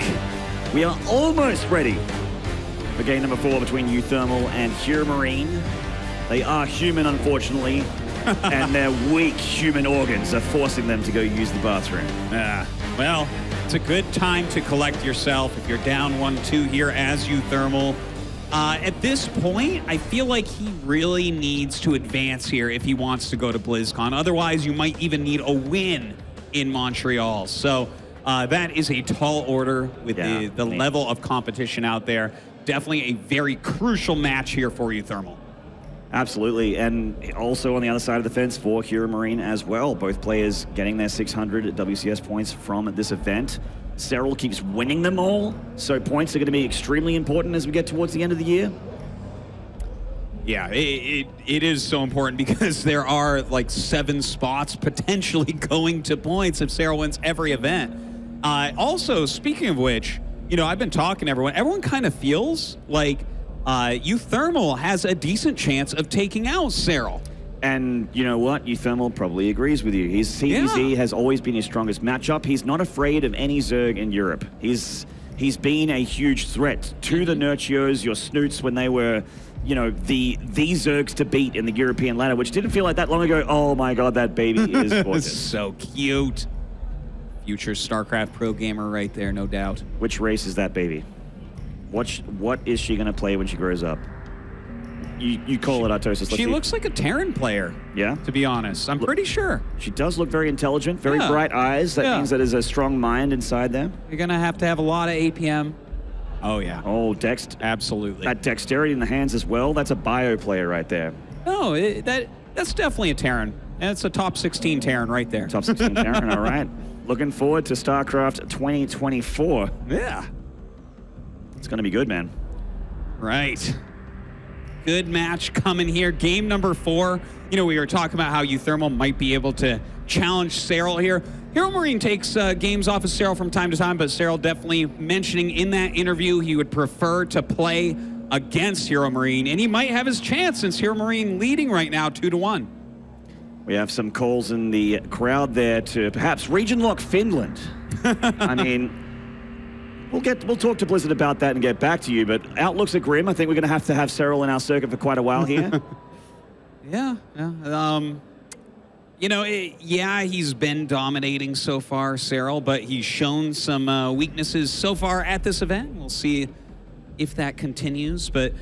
We are almost ready for game number 4 between uThermal and HeroMarine. They are human, unfortunately, and their weak human organs are forcing them to go use the bathroom. Well, it's a good time to collect yourself if you're down 1-2 here as uThermal. At this point, I feel like he really needs to advance here if he wants to go to BlizzCon. Otherwise, you might even need a win in Montreal. So that is a tall order with the level of competition out there. Definitely a very crucial match here for uThermal. Absolutely, and also on the other side of the fence for HeroMarine as well. Both players getting their 600 WCS points from this event. Serral keeps winning them all, so points are going to be extremely important as we get towards the end of the year. Yeah, it is so important because there are like 7 spots potentially going to points if Serral wins every event. Also, speaking of which, you know, I've been talking to everyone. Everyone kind of feels like uThermal has a decent chance of taking out Serral. And you know what? uThermal probably agrees with you. His CBZ has always been his strongest matchup. He's not afraid of any Zerg in Europe. He's been a huge threat to the Nurtios, your Snoots, when they were, you know, the Zergs to beat in the European ladder, which didn't feel like that long ago. Oh my God, that baby is gorgeous. So cute. Future StarCraft pro gamer right there, no doubt. Which race is that baby? What is she going to play when she grows up? You call it Artosis. She looks like a Terran player. Yeah? To be honest. I'm pretty sure. She does look very intelligent, very bright eyes. That means that there's a strong mind inside there. You're going to have a lot of APM. Oh, yeah. Oh, Dext. Absolutely. That dexterity in the hands as well. That's a bio player right there. No, that's definitely a Terran. And it's a top 16 Terran right there. Top 16 Terran, all right. Looking forward to StarCraft 2024. Yeah. It's going to be good, man. Right. Good match coming here. Game number 4. You know, we were talking about how uThermal might be able to challenge Serral here. HeroMarine takes games off of Serral from time to time, but Serral definitely mentioning in that interview he would prefer to play against HeroMarine, and he might have his chance since HeroMarine leading right now 2-1. We have some calls in the crowd there to perhaps region lock Finland. I mean, we'll talk to Blizzard about that and get back to you, but outlooks are grim. I think we're going to have Serral in our circuit for quite a while here. Yeah. You know, he's been dominating so far, Serral, but he's shown some weaknesses so far at this event. We'll see if that continues, but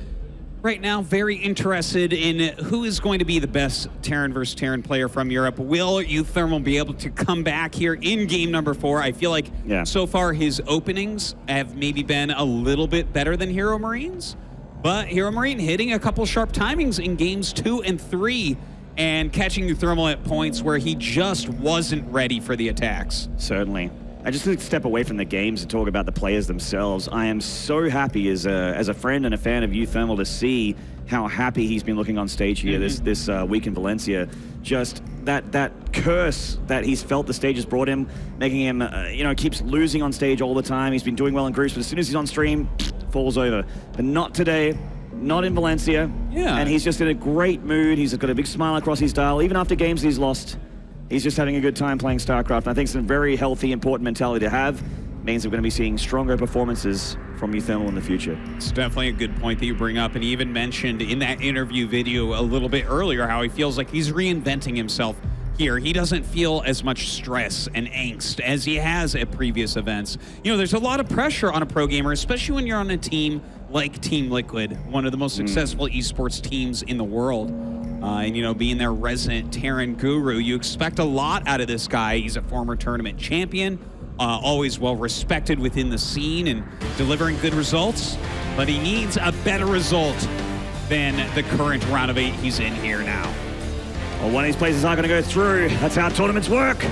right now, very interested in who is going to be the best Terran versus Terran player from Europe. Will uThermal be able to come back here in game number 4? I feel like so far his openings have maybe been a little bit better than HeroMarine's, but HeroMarine hitting a couple sharp timings in games 2 and 3 and catching uThermal at points where he just wasn't ready for the attacks. Certainly. I just need to step away from the games and talk about the players themselves. I am so happy as a friend and a fan of uThermal to see how happy he's been looking on stage here this week in Valencia. Just that curse that he's felt the stage has brought him, making him, keeps losing on stage all the time. He's been doing well in groups, but as soon as he's on stream, falls over. But not today, not in Valencia. Yeah. And he's just in a great mood. He's got a big smile across his dial, even after games he's lost. He's just having a good time playing StarCraft. And I think it's a very healthy, important mentality to have. Means we're going to be seeing stronger performances from uThermal in the future. It's definitely a good point that you bring up. And he even mentioned in that interview video a little bit earlier how he feels like he's reinventing himself here. He doesn't feel as much stress and angst as he has at previous events. You know, there's a lot of pressure on a pro gamer, especially when you're on a team like Team Liquid, one of the most successful esports teams in the world. And, you know, being their resident Terran guru, you expect a lot out of this guy. He's a former tournament champion, always well respected within the scene and delivering good results. But he needs a better result than the current round of 8 he's in here now. Well, one of these places aren't going to go through. That's how tournaments work.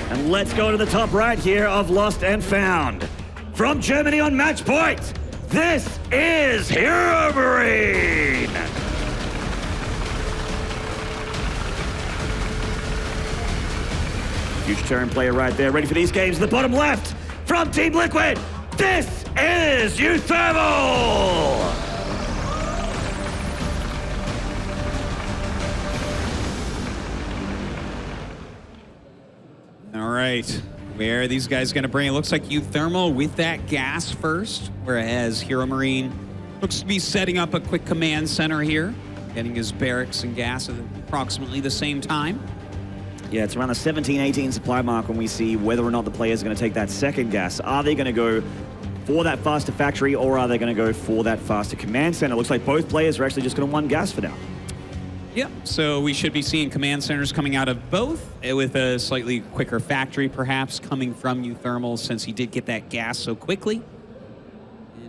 And let's go to the top right here of Lost and Found. From Germany on match point, this is HeroMarine. Huge Terran player right there, ready for these games. In the bottom left, from Team Liquid, this is uThermal. All right. Where are these guys going to bring? It looks like uThermal with that gas first, whereas HeroMarine looks to be setting up a quick command center here, getting his barracks and gas at approximately the same time. Yeah, it's around the 17-18 supply mark when we see whether or not the players are going to take that second gas. Are they going to go for that faster factory, or are they going to go for that faster command center? It looks like both players are actually just going to one gas for now. Yep, so we should be seeing command centers coming out of both, with a slightly quicker factory perhaps coming from uThermal, since he did get that gas so quickly.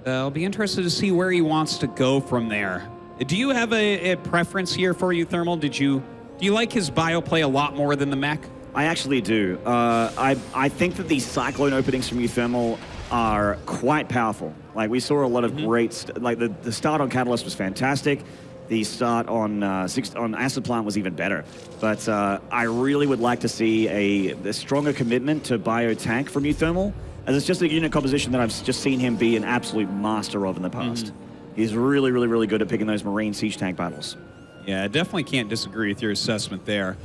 And I'll be interested to see where he wants to go from there. Do you have a preference here for uThermal? Do you like his bio play a lot more than the mech? I actually do. I think that these Cyclone openings from uThermal are quite powerful. Like, we saw a lot of great, like the start on Catalyst was fantastic. The start on Acid Plant was even better. But I really would like to see a stronger commitment to bio tank from uThermal, as it's just a unit composition that I've just seen him be an absolute master of in the past. He's really, really, really good at picking those Marine siege tank battles. Yeah, I definitely can't disagree with your assessment there.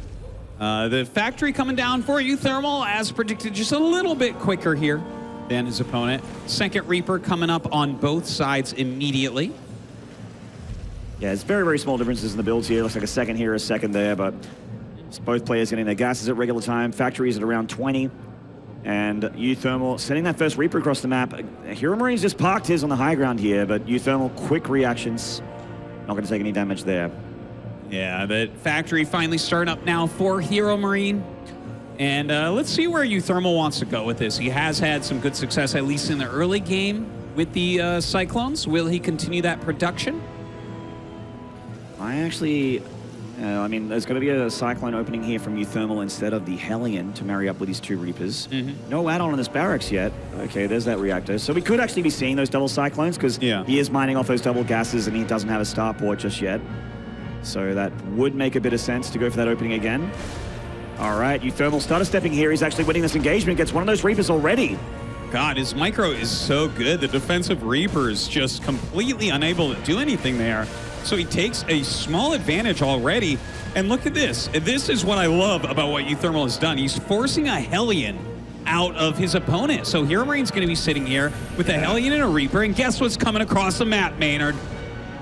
The factory coming down for uThermal, as predicted, just a little bit quicker here than his opponent. Second Reaper coming up on both sides immediately. Yeah, it's very, very small differences in the builds here. Looks like a second here, a second there, but it's both players getting their gases at regular time. Factories at around 20. And uThermal sending that first Reaper across the map. HeroMarine's just parked his on the high ground here, but uThermal, quick reactions. Not going to take any damage there. Yeah, the factory finally starting up now for HeroMarine. And let's see where uThermal wants to go with this. He has had some good success, at least in the early game, with the Cyclones. Will he continue that production? I actually, I mean, there's going to be a Cyclone opening here from uThermal instead of the Hellion to marry up with these two Reapers. No add-on on this barracks yet. Okay, there's that reactor. So we could actually be seeing those double Cyclones, because he is mining off those double gases and he doesn't have a starport just yet. So that would make a bit of sense to go for that opening again. All right, uThermal started stepping here. He's actually winning this engagement. Gets one of those Reapers already. God, his micro is so good. The defensive Reaper is just completely unable to do anything there. So he takes a small advantage already. And look at this. This is what I love about what uThermal has done. He's forcing a Hellion out of his opponent. So HeroMarine's going to be sitting here with a Hellion and a Reaper. And guess what's coming across the map, Maynard?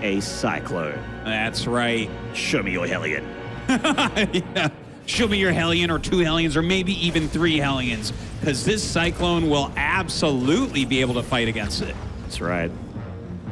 A Cyclone. That's right. Show me your Hellion. Yeah. Show me your Hellion, or two Hellions, or maybe even three Hellions, because this Cyclone will absolutely be able to fight against it. That's right.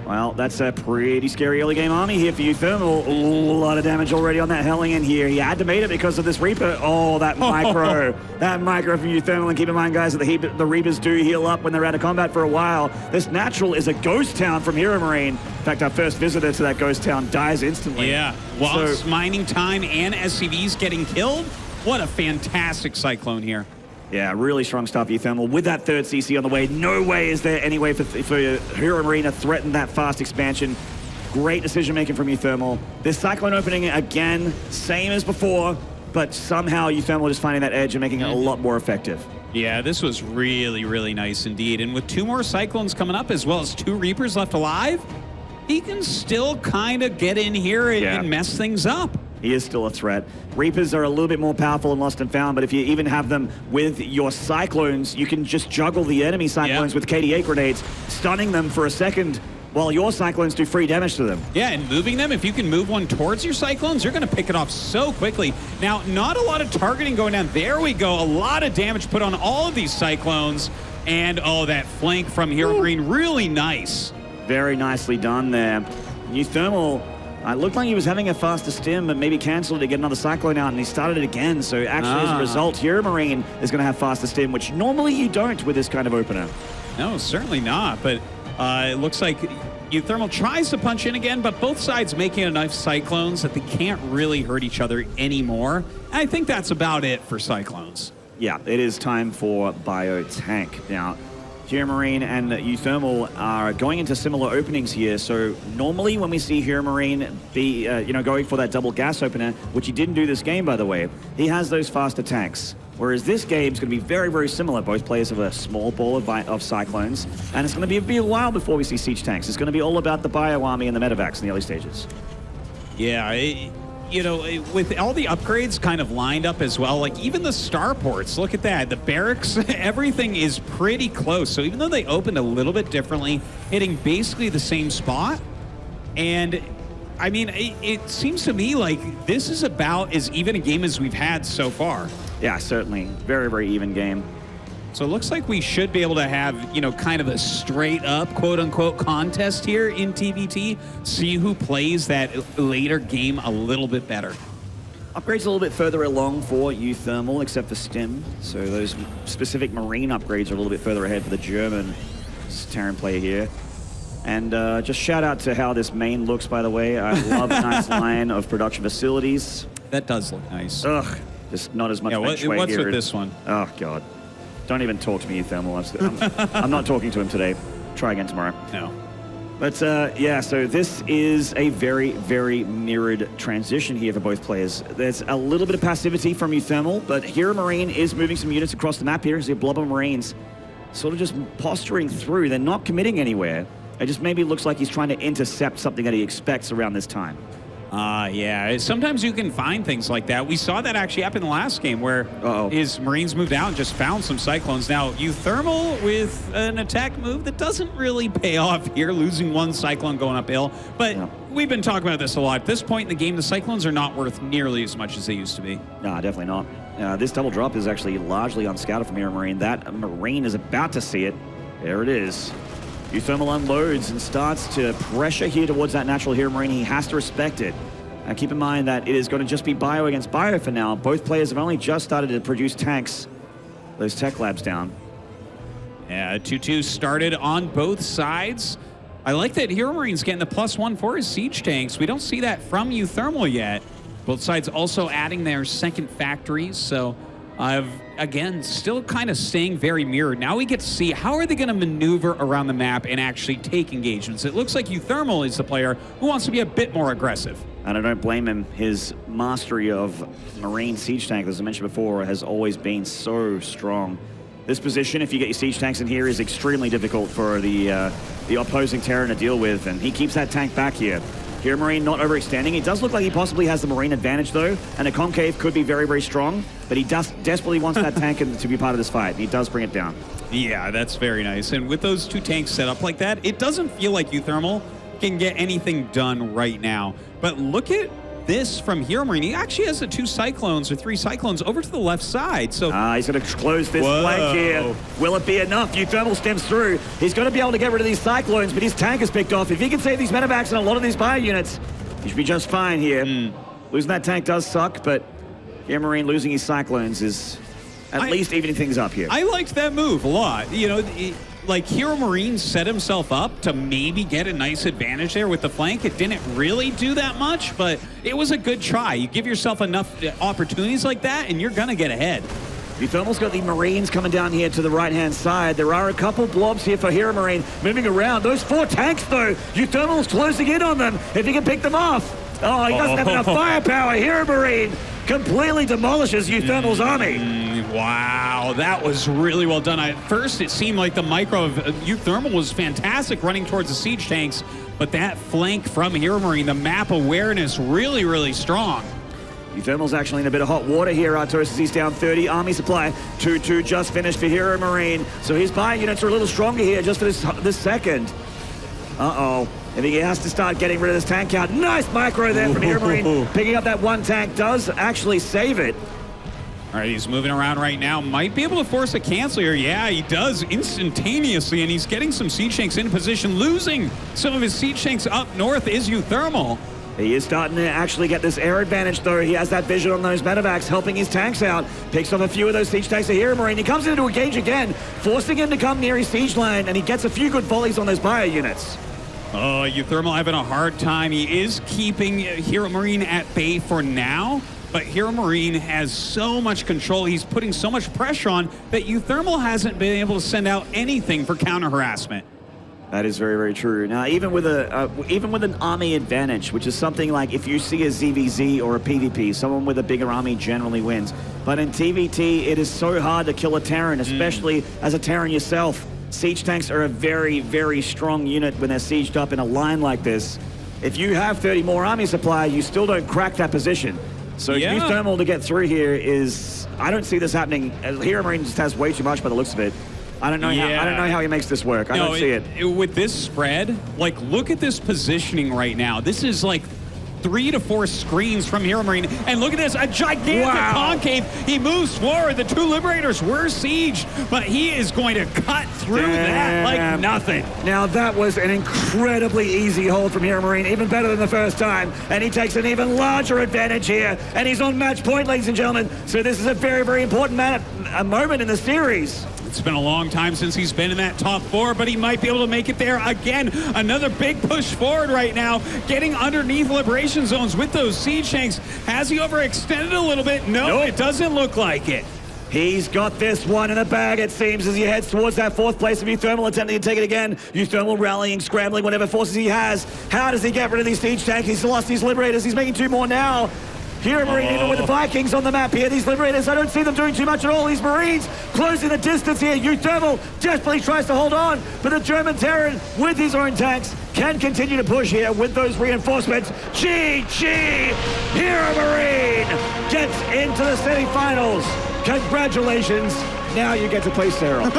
Well, that's a pretty scary early game army here for uThermal. A lot of damage already on that Hellion here. He had to mate it because of this Reaper. Oh, that micro. That micro from uThermal. And keep in mind, guys, that the Reapers do heal up when they're out of combat for a while. This natural is a ghost town from HeroMarine. In fact, our first visitor to that ghost town dies instantly. Yeah. Whilst mining time and SCVs getting killed. What a fantastic Cyclone here. Yeah, really strong stuff, uThermal. With that third CC on the way, no way is there any way for HeroMarine to threaten that fast expansion. Great decision-making from uThermal. This Cyclone opening, again, same as before, but somehow uThermal just finding that edge and making it a lot more effective. Yeah, this was really, really nice indeed. And with two more Cyclones coming up, as well as two Reapers left alive, he can still kind of get in here and mess things up. He is still a threat. Reapers are a little bit more powerful in Lost and Found, but if you even have them with your Cyclones, you can just juggle the enemy Cyclones with KD8 grenades, stunning them for a second while your Cyclones do free damage to them. Yeah, and moving them, if you can move one towards your Cyclones, you're going to pick it off so quickly. Now, not a lot of targeting going down. There we go. A lot of damage put on all of these Cyclones. And, oh, that flank from HeroMarine, really nice. Very nicely done there. uThermal, it looked like he was having a faster stim, but maybe canceled to get another Cyclone out, and he started it again. So actually, as a result, HeroMarine is going to have faster stim, which normally you don't with this kind of opener. No, certainly not. But it looks like uThermal tries to punch in again, but both sides making enough Cyclones that they can't really hurt each other anymore. And I think that's about it for Cyclones. Yeah, it is time for Bio Tank. Now, HeroMarine and uThermal are going into similar openings here. So normally when we see HeroMarine be, going for that double gas opener, which he didn't do this game, by the way, he has those faster tanks. Whereas this game is going to be very, very similar. Both players have a small ball of Cyclones, and it's going to be a while before we see siege tanks. It's going to be all about the bio army and the medevacs in the early stages. Yeah, you know, with all the upgrades kind of lined up as well, like even the starports, look at that. The barracks, everything is pretty close. So even though they opened a little bit differently, hitting basically the same spot. And I mean, it seems to me like this is about as even a game as we've had so far. Yeah, certainly. Very, very even game. So it looks like we should be able to have, you know, kind of a straight up quote unquote contest here in TvT. See who plays that later game a little bit better. Upgrades a little bit further along for uThermal, except for Stim. So those specific Marine upgrades are a little bit further ahead for the German Terran player here. And just shout out to how this main looks, by the way. I love a nice line of production facilities. That does look nice. Ugh, just not as much what's here. with this one? Oh, God. Don't even talk to me, uThermal. I'm not talking to him today. Try again tomorrow. No. But yeah, so this is a very, very mirrored transition here for both players. There's a little bit of passivity from uThermal, but HeroMarine is moving some units across the map here as the Blubber Marines sort of just posturing through. They're not committing anywhere. It just maybe looks like he's trying to intercept something that he expects around this time. Yeah. Sometimes you can find things like that. We saw that actually happen in the last game where his Marines moved out and just found some Cyclones. Now, uThermal with an attack move that doesn't really pay off here, losing one Cyclone going uphill. But we've been talking about this a lot. At this point in the game, the Cyclones are not worth nearly as much as they used to be. No, definitely not. This double drop is actually largely unscouted from HeroMarine. That Marine is about to see it. There it is. uThermal unloads and starts to pressure here towards that natural HeroMarine. He has to respect it. Now keep in mind that it is going to just be bio against bio for now. Both players have only just started to produce tanks. Those tech labs down. Yeah, 2-2 started on both sides. I like that HeroMarine's getting the +1 for his siege tanks. We don't see that from uThermal yet. Both sides also adding their second factories, so again, still kind of staying very mirrored. Now we get to see how are they going to maneuver around the map and actually take engagements. It looks like uThermal is the player who wants to be a bit more aggressive. And I don't blame him. His mastery of Marine siege tank, as I mentioned before, has always been so strong. This position, if you get your siege tanks in here, is extremely difficult for the opposing Terran to deal with, and he keeps that tank back here. HeroMarine not overextending. It does look like he possibly has the Marine advantage, though, and a concave could be very, very strong, but he desperately wants that tank to be part of this fight, and he does bring it down. Yeah, that's very nice. And with those two tanks set up like that, it doesn't feel like uThermal can get anything done right now. But look at this from HeroMarine. He actually has the 2 Cyclones or 3 Cyclones over to the left side. So he's going to close this flank here. Will it be enough? uThermal stems through. He's going to be able to get rid of these Cyclones, but his tank is picked off. If he can save these medevacs and a lot of these bio units, he should be just fine here. Losing that tank does suck, but HeroMarine losing his Cyclones is at least evening things up here. I liked that move a lot. You know, like HeroMarine set himself up to maybe get a nice advantage there with the flank. It didn't really do that much, but it was a good try. You give yourself enough opportunities like that, and you're going to get ahead. uThermal's got the Marines coming down here to the right-hand side. There are a couple blobs here for HeroMarine moving around. Those 4 tanks, though, uThermal's closing in on them if he can pick them off. Oh, he doesn't have enough firepower. HeroMarine completely demolishes uThermal's army. Wow, that was really well done. At first, it seemed like the micro of uThermal was fantastic running towards the siege tanks, but that flank from HeroMarine, the map awareness, really, really strong. uThermal's actually in a bit of hot water here, Artos, as he's down 30. Army supply, 2-2 just finished for HeroMarine. So his bio units are a little stronger here just for this second. Uh-oh. I think he has to start getting rid of this tank count. Nice micro there from HeroMarine. Picking up that 1 tank does actually save it. All right, he's moving around right now. Might be able to force a cancel here. Yeah, he does instantaneously, and he's getting some siege tanks in position. Losing some of his siege tanks up north is uThermal. He is starting to actually get this air advantage, though. He has that vision on those medevacs, helping his tanks out. Picks off a few of those siege tanks of HeroMarine. He comes in to engage again, forcing him to come near his siege line, and he gets a few good volleys on those bio units. Oh, uThermal having a hard time. He is keeping HeroMarine at bay for now, but HeroMarine has so much control. He's putting so much pressure on that uThermal hasn't been able to send out anything for counter harassment. That is very, very true. Now, even with an army advantage, which is something like if you see a ZVZ or a PvP, someone with a bigger army generally wins. But in TvT, it is so hard to kill a Terran, especially as a Terran yourself. Siege tanks are a very, very strong unit when they're sieged up in a line like this. if you have 30 more army supply, you still don't crack that position. So Yeah. uThermal to get through here is, I don't see this happening. HeroMarine just has way too much by the looks of it. I don't know how he makes this work. I don't see it. With this spread, like, look at this positioning right now. This is like 3 to 4 screens from HeroMarine. And look at this, a gigantic concave. He moves forward. The 2 Liberators were sieged, but he is going to cut through that like nothing. Now that was an incredibly easy hold from HeroMarine, even better than the first time. And he takes an even larger advantage here. And he's on match point, ladies and gentlemen. So this is a very, very important moment in the series. It's been a long time since he's been in that top 4, but he might be able to make it there again. Another big push forward right now, getting underneath liberation zones with those siege tanks. Has he overextended a little bit? No, it doesn't look like it. He's got this one in the bag, it seems, as he heads towards that 4th place of uThermal, attempting to take it again. uThermal rallying, scrambling, whatever forces he has. How does he get rid of these siege tanks? He's lost these Liberators. He's making 2 more now. HeroMarine, even with the Vikings on the map here, these Liberators, I don't see them doing too much at all. These Marines closing the distance here. uThermal desperately tries to hold on, but the German Terran, with his own tanks, can continue to push here with those reinforcements. GG! HeroMarine gets into the semifinals. Congratulations. Now you get to play Cyril.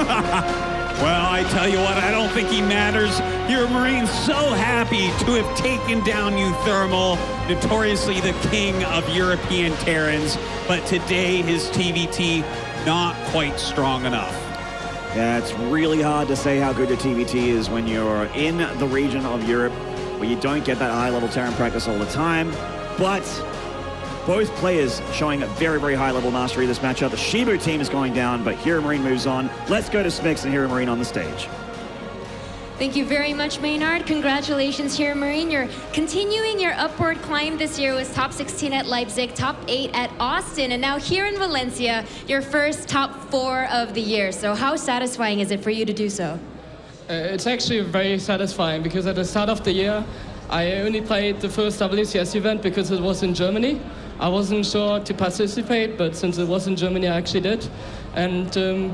Well, I tell you what, I don't think he matters. HeroMarine's so happy to have taken down uThermal, notoriously the king of European Terrans, but today his TvT not quite strong enough. Yeah, it's really hard to say how good your TvT is when you're in the region of Europe where you don't get that high-level Terran practice all the time, but both players showing a very, very high-level mastery of this matchup. The Shibu team is going down, but HeroMarine moves on. Let's go to Smix and HeroMarine on the stage. Thank you very much, Maynard. Congratulations, HeroMarine. You're continuing your upward climb this year with top 16 at Leipzig, top 8 at Austin, and now here in Valencia, your first top 4 of the year. So how satisfying is it for you to do so? It's actually very satisfying because at the start of the year, I only played the first WCS event because it was in Germany. I wasn't sure to participate, but since it was in Germany, I actually did. And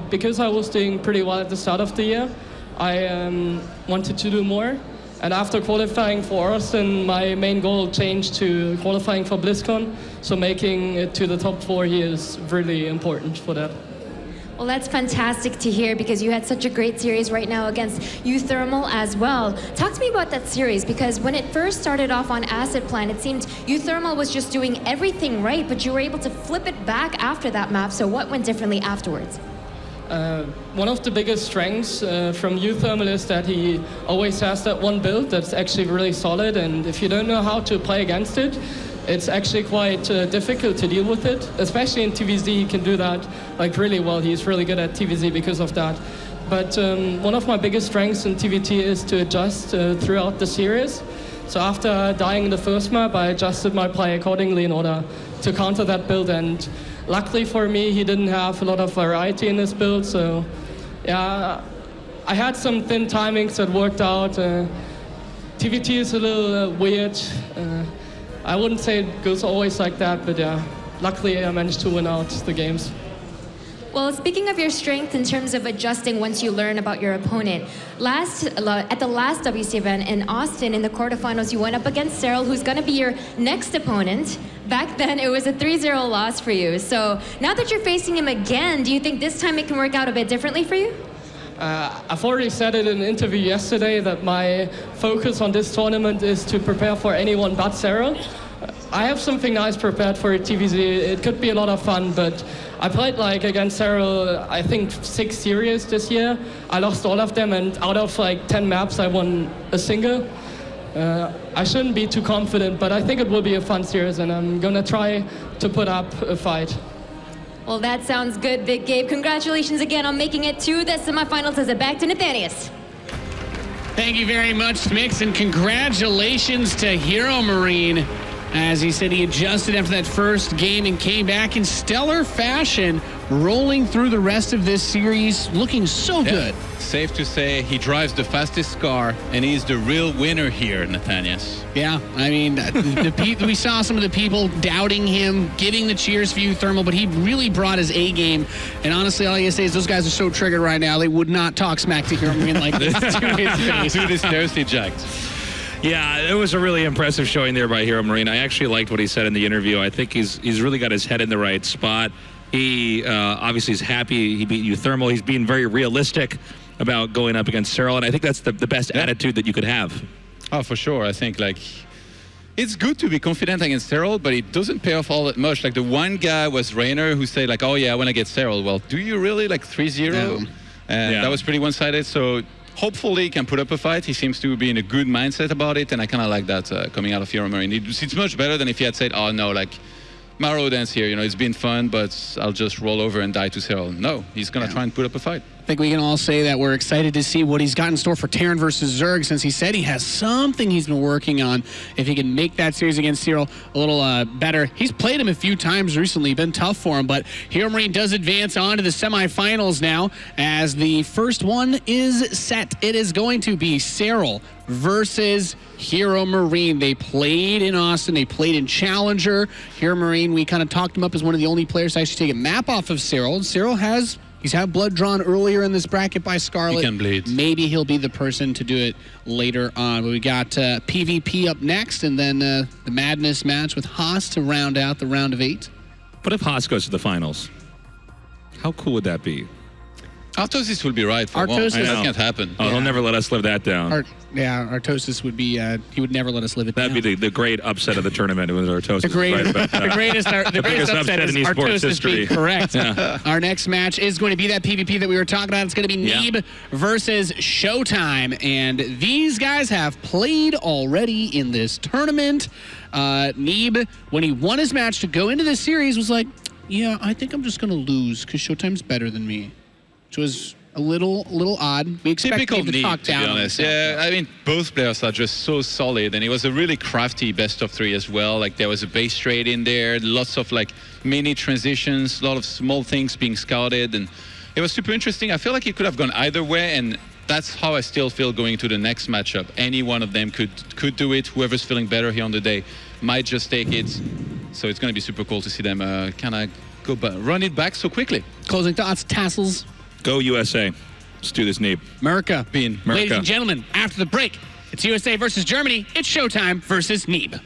because I was doing pretty well at the start of the year, I wanted to do more. And after qualifying for Austin, my main goal changed to qualifying for BlizzCon. So making it to the top 4 here is really important for that. Well, that's fantastic to hear because you had such a great series right now against uThermal as well. Talk to me about that series because when it first started off on Acid Plan, it seemed uThermal was just doing everything right, but you were able to flip it back after that map. So what went differently afterwards? One of the biggest strengths from uThermal is that he always has that one build that's actually really solid, and if you don't know how to play against it, it's actually quite difficult to deal with it, especially in TvZ. He can do that like really well. He's really good at TvZ because of that. But one of my biggest strengths in TvT is to adjust throughout the series. So after dying in the first map, I adjusted my play accordingly in order to counter that build. And luckily for me, he didn't have a lot of variety in his build. So yeah, I had some thin timings that worked out. TvT is a little weird. I wouldn't say it goes always like that, but yeah, luckily I managed to win out the games. Well, speaking of your strength in terms of adjusting once you learn about your opponent, at the last WC event in Austin in the quarterfinals, you went up against Cyril, who's going to be your next opponent. Back then, it was a 3-0 loss for you. So now that you're facing him again, do you think this time it can work out a bit differently for you? I've already said it in an interview yesterday that my focus on this tournament is to prepare for anyone but Cyril. I have something nice prepared for TvZ. It could be a lot of fun, but I played like against Cyril, I think 6 series this year. I lost all of them, and out of like 10 maps, I won a single. I shouldn't be too confident, but I think it will be a fun series, and I'm gonna try to put up a fight. Well, that sounds good, Big Gabe. Congratulations again on making it to the semifinals. As it back to Nathanius. Thank you very much, Smix, and congratulations to HeroMarine. As he said, he adjusted after that first game and came back in stellar fashion, rolling through the rest of this series, looking so good. Safe to say he drives the fastest car, and he's the real winner here, Nathanius. Yeah, I mean, we saw some of the people doubting him, giving the cheers for uThermal, but he really brought his A game. And honestly, all I gotta say is those guys are so triggered right now, they would not talk smack to HeroMarine like this to his face. Dude is seriously jacked. Yeah, it was a really impressive showing there by HeroMarine. I actually liked what he said in the interview. I think he's really got his head in the right spot. He obviously is happy he beat uThermal. He's being very realistic about going up against Cyril, and I think that's the best attitude that you could have. Oh, for sure. I think like it's good to be confident against Cyril, but it doesn't pay off all that much. Like the one guy was Rainer who said like, oh yeah, I want to get Cyril. Well, do you really? Like 3-0? And that was pretty one-sided. So hopefully he can put up a fight. He seems to be in a good mindset about it, and I kind of like that coming out of HeroMarine. It's much better than if he had said, oh no, like my road ends here. You know, it's been fun, but I'll just roll over and die to Cyril. No, he's going to try and put up a fight. I think we can all say that we're excited to see what he's got in store for Terran versus Zerg, since he said he has something he's been working on. If he can make that series against Cyril a little better. He's played him a few times recently, been tough for him, but HeroMarine does advance on to the semifinals now as the first one is set. It is going to be Cyril versus HeroMarine. They played in Austin. They played in Challenger. HeroMarine, we kind of talked him up as one of the only players to actually take a map off of Cyril. Cyril he's had blood drawn earlier in this bracket by Scarlet. He can bleed. Maybe he'll be the person to do it later on. But we got PvP up next, and then the Madness match with Haas to round out the round of 8. What if Haas goes to the finals? How cool would that be? Artosis will be right for once. That can't happen. Oh, he'll never let us live that down. Artosis would be, he would never let us live it down. That'd be the great upset of the tournament. It was Artosis. The greatest upset is in esports Artosis history. being correct. Yeah. Our next match is going to be that PvP that we were talking about. It's going to be Neeb versus Showtime. And these guys have played already in this tournament. Neeb, when he won his match to go into this series, was like, yeah, I think I'm just going to lose because Showtime's better than me. Which was a little odd. We expect typical him to talk down. To be honest. Yeah, I mean, both players are just so solid, and it was a really crafty best of 3 as well. Like there was a base trade in there, lots of like mini transitions, a lot of small things being scouted, and it was super interesting. I feel like it could have gone either way, and that's how I still feel going to the next matchup. Any one of them could do it. Whoever's feeling better here on the day might just take it. So it's going to be super cool to see them kind of run it back so quickly. Closing thoughts, Tassels. Go USA. Let's do this, Neeb. America. America. Ladies and gentlemen, after the break, it's USA versus Germany. It's Showtime versus Neeb.